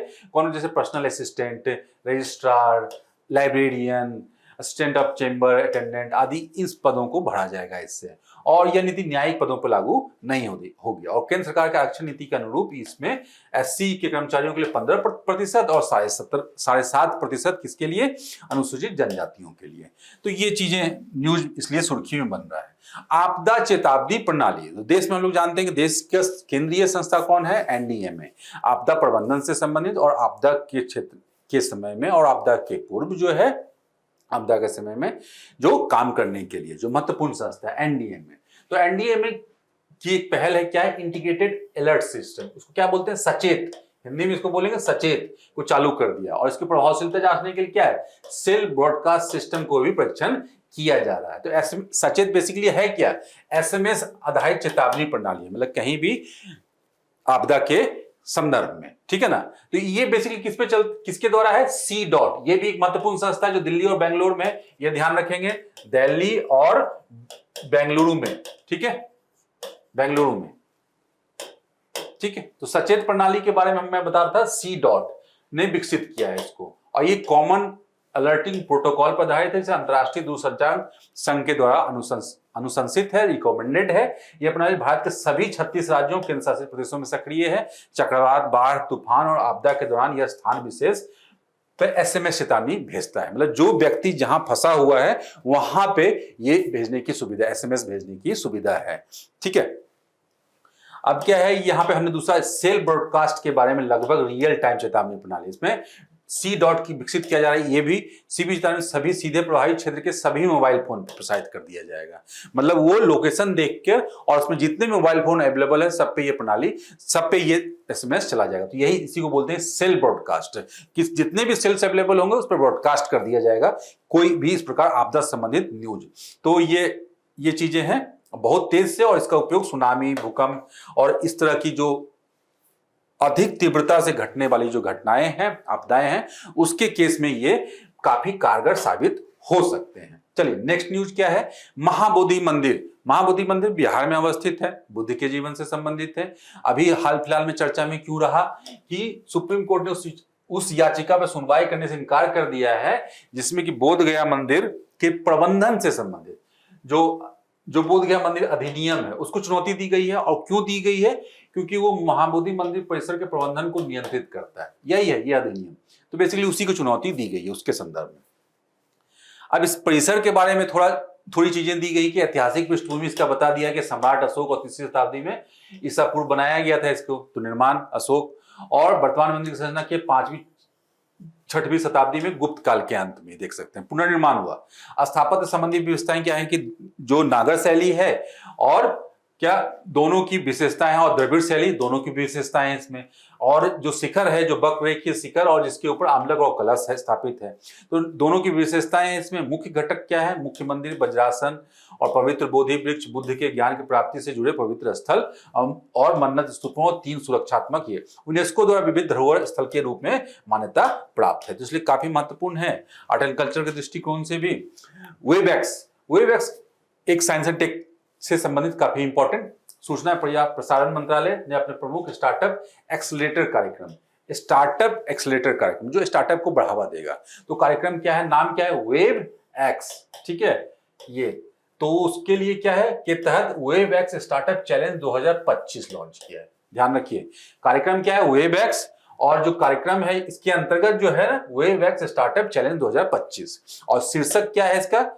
personal assistant, registrar, librarian, assistant of chamber attendant आदि इस पदों को बढ़ा जाएगा इससे। और यह नीति न्यायिक पदों पर लागू नहीं होगी। और केंद्र सरकार के आरक्षण नीति के अनुरूप इसमें एससी के कर्मचारियों के लिए 15% और 7.5% किसके लिए, अनुसूचित जनजातियों के लिए। तो ये चीजें न्यूज इसलिए सुर्खी में बन रहा है। आपदा चेतावनी प्रणाली, तो देश में हम लोग जानते हैं कि देश का केंद्रीय संस्था कौन है, एनडीएमए, आपदा प्रबंधन से संबंधित और आपदा के क्षेत्र के समय में और आपदा के पूर्व जो है, आपदा के समय में जो काम करने के लिए जो महत्वपूर्ण संस्था है एनडीएमए। तो एनडीएमए की एक पहल है, क्या है, इंटीग्रेटेड अलर्ट सिस्टम, उसको क्या बोलते हैं, सचेत, हिंदी में इसको बोलेंगे सचेत, को चालू कर दिया। और इसकी प्रभावशीलता जांचने के लिए क्या है, सेल ब्रॉडकास्ट सिस्टम को भी परीक्षण किया जा रहा है। तो सचेत बेसिकली है क्या, एसएमएस आधारित चेतावनी प्रणाली है, मतलब कहीं भी आपदा के संदर्भ में, ठीक है ना। तो ये बेसिकली किसके द्वारा है, सी डॉट, ये भी एक महत्वपूर्ण संस्था है जो दिल्ली और बेंगलुरु में, ये ध्यान रखेंगे, दिल्ली और बेंगलुरु में, ठीक है, बेंगलुरु में। ठीक है, तो सचेत प्रणाली के बारे में मैं बता रहा था, सी डॉट ने विकसित किया है इसको, और ये कॉमन अलर्टिंग प्रोटोकॉल पर आधारित है, अंतरराष्ट्रीय दूरसंचार संघ के द्वारा अनुशंसित है, रिकमेंडेड है। यह प्रणाली भारत के सभी 36 राज्यों केंद्र शासित प्रदेशों में सक्रिय है। चक्रवात, बाढ़, तूफान और आपदा के दौरान यह स्थान विशेष पे एसएमएस चेतावनी भेजता है, मतलब जो व्यक्ति जहां फंसा हुआ है वहां पे ये भेजने की सुविधा, एसएमएस भेजने की सुविधा है। ठीक है, अब क्या है, यहां पे हमने दूसरा सेल ब्रॉडकास्ट के बारे में, लगभग रियल टाइम चेतावनी प्रणाली, इसमें सी डॉट की विकसित किया जा रहा है। ये भी सीबी चेतावनी सभी सीधे प्रभावित क्षेत्र के सभी मोबाइल फोन पर प्रसारित कर दिया जाएगा, मतलब वो लोकेशन देख के, और उसमें जितने भी मोबाइल फोन अवेलेबल है सब पे ये प्रणाली, सब पे ये एसएमएस चला जाएगा। तो यही इसी को बोलते हैं सेल ब्रॉडकास्ट, कि जितने भी सेल्स अवेलेबल होंगे उस पर ब्रॉडकास्ट कर दिया जाएगा कोई भी इस प्रकार आपदा संबंधित न्यूज। तो ये चीजें हैं बहुत तेज से, और इसका उपयोग सुनामी, भूकंप और इस तरह की जो अधिक तीव्रता से घटने वाली जो घटनाएं हैं, आपदाएं हैं, उसके केस में ये काफी कारगर साबित हो सकते हैं। चलिए नेक्स्ट न्यूज क्या है, महाबोधि मंदिर। महाबोधि मंदिर बिहार में अवस्थित है, बुद्ध के जीवन से संबंधित है। अभी हाल फिलहाल में चर्चा में क्यों रहा कि सुप्रीम कोर्ट ने उस याचिका पर सुनवाई करने से इनकार कर दिया है जिसमें कि बोध गया मंदिर के प्रबंधन से संबंधित जो बोध गया मंदिर अधिनियम है उसको चुनौती दी गई है। और क्यों दी गई है, क्योंकि वो महाबोधि मंदिर परिसर के प्रबंधन को नियंत्रित करता है, यही है ये अधिनियम। तो बेसिकली उसी को चुनौती दी गई है उसके संदर्भ में। अब इस परिसर के बारे में थोड़ी चीजें दी गई कि ऐतिहासिक पृष्ठभूमि इसका बता दिया कि सम्राट अशोक और 3री शताब्दी में ईसा पूर्व बनाया गया था इसको, तो निर्माण अशोक, और वर्तमान मंदिर की संरचना के 5वीं 6वीं शताब्दी में गुप्त काल के अंत में देख सकते हैं पुनर्निर्माण हुआ। स्थापत्य संबंधी व्यवस्थाएं क्या है कि जो नागर शैली है और क्या दोनों की विशेषताएं हैं, और द्रविड़ शैली दोनों की विशेषताएं हैं इसमें। और जो शिखर है, जो वक्ररेखीय शिखर और जिसके ऊपर आम्लक और कलश है स्थापित है, तो दोनों की विशेषताएं हैं इसमें। मुख्य घटक क्या है, मुख्य मंदिर, वज्रासन और पवित्र बोधि वृक्ष, बुद्ध के ज्ञान की प्राप्ति से जुड़े पवित्र स्थल और मन्नत स्तूपों, 3 सुरक्षात्मक, ये यूनेस्को द्वारा विविध धरोहर स्थल के रूप में मान्यता प्राप्त है, तो इसलिए काफी महत्वपूर्ण है आर्ट एंड कल्चर के दृष्टिकोण से भी। वेबएक्स एक साइंस एंड टेक से संबंधित काफी इंपॉर्टेंट, सूचना प्रसारण मंत्रालय ने अपने प्रमुख स्टार्टअप एक्सेलरेटर कार्यक्रम जो स्टार्टअप को बढ़ावा देगा। तो कार्यक्रम क्या है, नाम क्या है, वेब एक्स। ठीक है, ये तो उसके लिए क्या है के तहत web x startup challenge 2025 launch किया है। ध्यान रखिए कार्यक्रम क्या है, वेब एक्स, और जो कार्यक्रम है इसके अंतर्गत जो है वेब एक्स स्टार्टअप चैलेंज 2025, और शीर्षक क्या है इसका,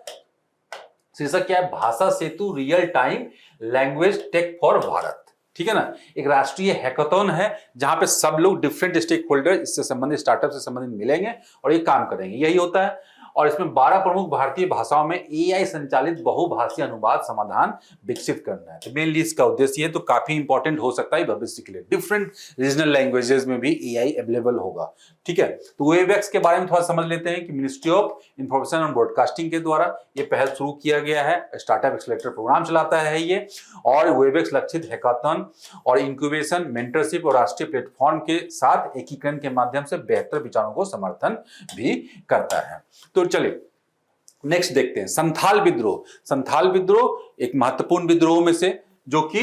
शीर्षक क्या है, Bhasha Setu real time language tech for Bharat. ठीक है ना, एक राष्ट्रीय हैकाथॉन है जहां पे सब लोग डिफरेंट स्टेक होल्डर इससे संबंधित स्टार्टअप से संबंधित मिलेंगे और ये काम करेंगे, यही होता है। और इसमें 12 प्रमुख भारतीय भाषाओं में एआई संचालित बहुभाषी अनुवाद समाधान विकसित करना है। तो मेनली इसका उद्देश्य है, तो काफी इंपॉर्टेंट हो सकता है भविष्य के लिए। डिफरेंट रीजनल लैंग्वेजेस में भी एआई अवेलेबल होगा। ठीक है, तो वेबएक्स के बारे में थोड़ा समझ लेते हैं कि ministry of information and broadcasting के द्वारा ये पहल शुरू किया गया है। स्टार्टअप एक्सेलरेटर प्रोग्राम चलाता है ये, और वेबएक्स लक्षित हैकाथन और इंक्यूबेशन, मेंटरशिप और राष्ट्रीय प्लेटफॉर्म के साथ एकीकरण के माध्यम से बेहतर विचारों को समर्थन भी करता है। तो चलिए नेक्स्ट देखते हैं, संथाल विद्रोह। संथाल विद्रोह एक महत्वपूर्ण विद्रोह में से, जो कि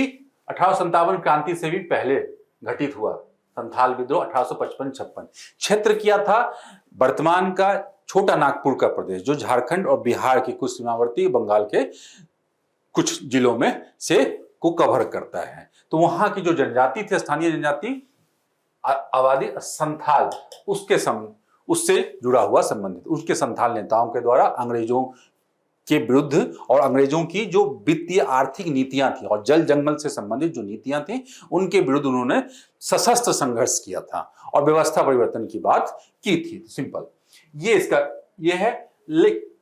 1857 क्रांति से भी पहले घटित हुआ। संथाल विद्रोह 1855-56 क्षेत्र किया था वर्तमान का छोटा नागपुर का प्रदेश, जो झारखंड और बिहार के कुछ सीमावर्ती बंगाल के कुछ जिलों में से को कवर करता है। तो वहां की जो जनजाति थी, स्थानीय जनजाति आबादी संथाल, उससे जुड़ा हुआ संबंधित, उसके संथाल नेताओं के द्वारा अंग्रेजों के विरुद्ध और अंग्रेजों की जो वित्तीय आर्थिक नीतियां थी और जल जंगल से संबंधित जो नीतियां थी उनके विरुद्ध उन्होंने सशस्त्र संघर्ष किया था और व्यवस्था परिवर्तन की बात की थी। सिंपल ये है।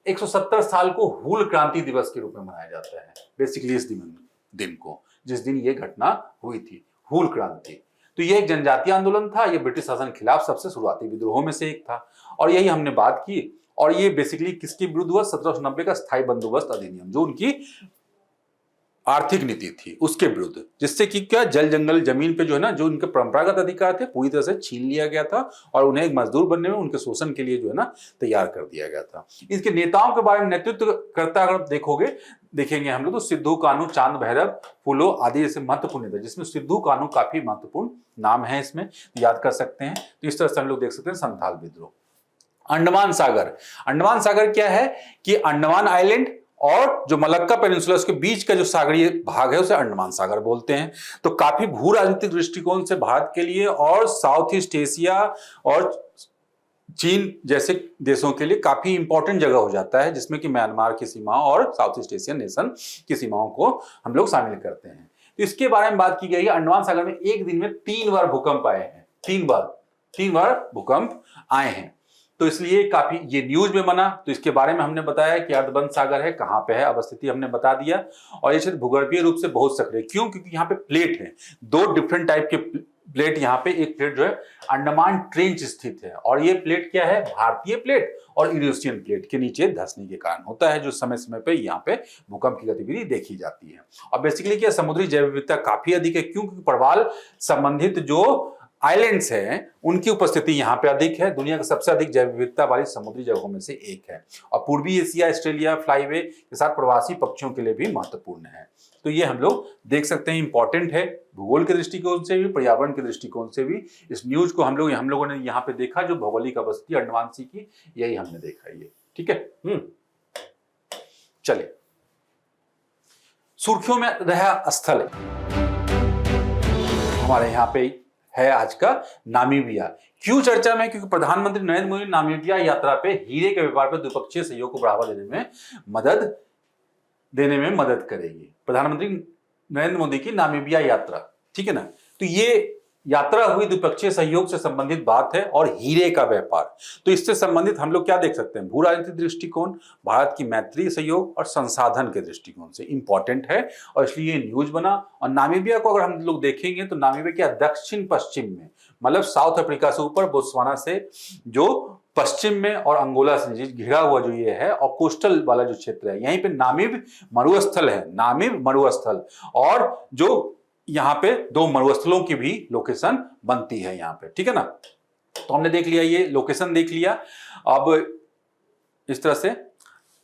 170 साल को हूल क्रांति दिवस के रूप में मनाया जाता है बेसिकली इस दिन को, जिस दिन ये घटना हुई थी, हूल क्रांति। तो ये एक जनजातीय आंदोलन था, ये ब्रिटिश शासन के खिलाफ सबसे शुरुआती विद्रोहों में से एक था, और यही हमने बात की। और ये बेसिकली किसके विरुद्ध हुआ, 1790 का स्थायी बंदोबस्त अधिनियम, जो उनकी आर्थिक नीति थी उसके विरुद्ध, जिससे कि क्या जल जंगल जमीन पे जो है ना, जो उनके परंपरागत अधिकार थे पूरी तरह से छीन लिया गया था और उन्हें एक मजदूर बनने में, उनके शोषण के लिए जो है ना तैयार कर दिया गया था। इसके नेताओं के बारे में नेतृत्व करता अगर देखेंगे हम लोग तो सिद्धू कान्हू, चांद भैरव, फूलो आदि जैसे महत्वपूर्ण नेता, जिसमें सिद्धू कान्हू काफी महत्वपूर्ण नाम है, इसमें याद कर सकते हैं। तो इस तरह से हम लोग देख सकते हैं संथाल विद्रोह। अंडमान सागर क्या है कि अंडमान आइलैंड और जो मलक्का पेनिनसुला उसके बीच का जो सागरीय भाग है उसे अंडमान सागर बोलते हैं। तो काफी भू राजनीतिक दृष्टिकोण से भारत के लिए और साउथ ईस्ट एशिया और चीन जैसे देशों के लिए काफी इंपॉर्टेंट जगह हो जाता है, जिसमें कि म्यांमार की सीमा और साउथ ईस्ट एशियन नेशन की सीमाओं को हम लोग शामिल करते हैं। तो इसके बारे में बात की गई है। अंडमान सागर में एक दिन में 3 बार भूकंप आए हैं, 3 बार भूकंप आए हैं। तो इसलिए काफी ये न्यूज में बना। तो इसके बारे में हमने बताया कि अर्धबंद सागर है, कहां पे है, अवस्थिति हमने बता दिया। और ये क्षेत्र भूगर्भीय रूप से बहुत सक्रिय, क्यों? क्योंकि यहाँ पे प्लेट है, 2 डिफरेंट टाइप के प्लेट यहाँ पे। एक प्लेट जो है अंडमान ट्रेंच स्थित है, और ये प्लेट क्या है? भारतीय प्लेट और यूरेशियन प्लेट के नीचे धंसने के कारण होता है, जो समय समय पे यहाँ पे भूकंप की गतिविधि देखी जाती है। और बेसिकली क्या, समुद्री जैव विविधता काफी अधिक है, क्योंकि प्रवाल संबंधित जो आइलैंड्स हैं उनकी उपस्थिति यहाँ पे अधिक है। दुनिया का सबसे अधिक जैव विविधता वाली समुद्री जगहों में से एक है, और पूर्वी एशिया, ऑस्ट्रेलिया फ्लाईवे के साथ प्रवासी पक्षियों के लिए भी महत्वपूर्ण है। तो ये हम लोग देख सकते हैं, इंपॉर्टेंट है भूगोल के दृष्टिकोण से भी, पर्यावरण के दृष्टिकोण से भी। इस न्यूज को हम लोगों ने यहाँ पे देखा, जो भौगोलिक अवस्थिति अंडमान सी की, यही हमने देखा ये, ठीक है। चलिए, सुर्खियों में रहा स्थल हमारे यहाँ पे है आज का नामीबिया। क्यों चर्चा में? क्योंकि प्रधानमंत्री नरेंद्र मोदी नामीबिया यात्रा पे हीरे के व्यापार पे द्विपक्षीय सहयोग को बढ़ावा देने में मदद करेगी। प्रधानमंत्री नरेंद्र मोदी की नामीबिया यात्रा, ठीक है ना। तो ये यात्रा हुई द्विपक्षीय सहयोग से संबंधित बात है, और हीरे का व्यापार, तो इससे संबंधित हम लोग क्या देख सकते हैं? भू राजनीतिक दृष्टिकोण, भारत की मैत्री सहयोग और संसाधन के दृष्टिकोण से इंपॉर्टेंट है, और इसलिए ये न्यूज बना। और नामीबिया को अगर हम लोग देखेंगे तो नामीबिया क्या दक्षिण पश्चिम में, मतलब साउथ अफ्रीका से ऊपर, बोत्सवाना से जो पश्चिम में और अंगोला से घिरा हुआ जो ये है, और कोस्टल वाला जो क्षेत्र है, यहीं पे नामीब मरुस्थल है, नामीब मरुस्थल, और जो यहाँ पे 2 मरुस्थलों की भी लोकेशन बनती है यहाँ पे, ठीक है ना। तो हमने देख लिया, ये लोकेशन देख लिया। अब इस तरह से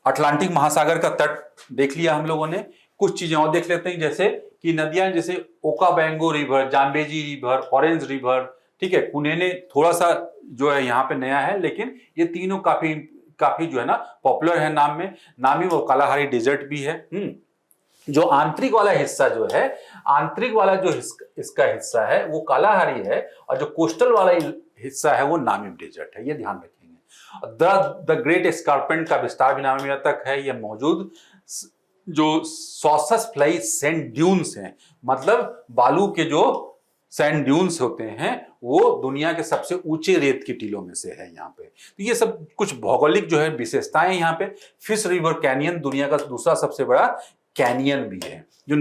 अटलांटिक महासागर का तट देख लिया हम लोगों ने। कुछ चीजें और देख लेते हैं, जैसे कि नदियां, जैसे Okavango river, Zambezi river, orange river, ठीक है। कुनेने थोड़ा सा जो है यहाँ पे नया है, लेकिन ये तीनों काफी जो है ना पॉपुलर है नाम में। नामी वो कालाहारी डेजर्ट भी है। जो आंतरिक वाला हिस्सा जो है, आंतरिक वाला जो इसका हिस्सा है वो कालाहारी है, और जो कोस्टल वाला हिस्सा है वो नामीब डेजर्ट है, ये ध्यान रखेंगे। द ग्रेट एस्कार्पमेंट का विस्तार भी नामीबिया तक है। ये मौजूद जो सॉसस फ्लाई सैंड ड्यून्स हैं, मतलब बालू के जो सैंड ड्यून्स होते हैं, वो दुनिया के सबसे ऊंचे रेत की टीलों में से है यहाँ पे। तो ये सब कुछ भौगोलिक जो है विशेषताएं यहाँ पे। फिश रिवर कैनियन दुनिया का दूसरा सबसे बड़ा कैनियन भी है, जो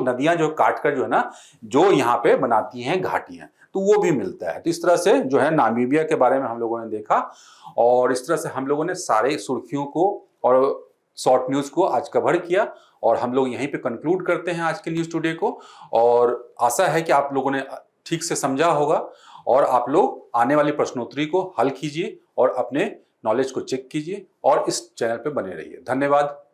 नदियां जो काट कर जो है ना, जो यहाँ पे बनाती हैं घाटियां, तो वो भी मिलता है। तो इस तरह से जो है नामीबिया के बारे में हम लोगों ने देखा, और इस तरह से हम लोगों ने सारे सुर्खियों को और शॉर्ट न्यूज को आज कवर किया, और हम लोग यहीं पे कंक्लूड करते हैं आज के न्यूज टुडे को। और आशा है कि आप लोगों ने ठीक से समझा होगा, और आप लोग आने वाली प्रश्नोत्तरी को हल कीजिए और अपने नॉलेज को चेक कीजिए, और इस चैनल पे बने रहिए। धन्यवाद।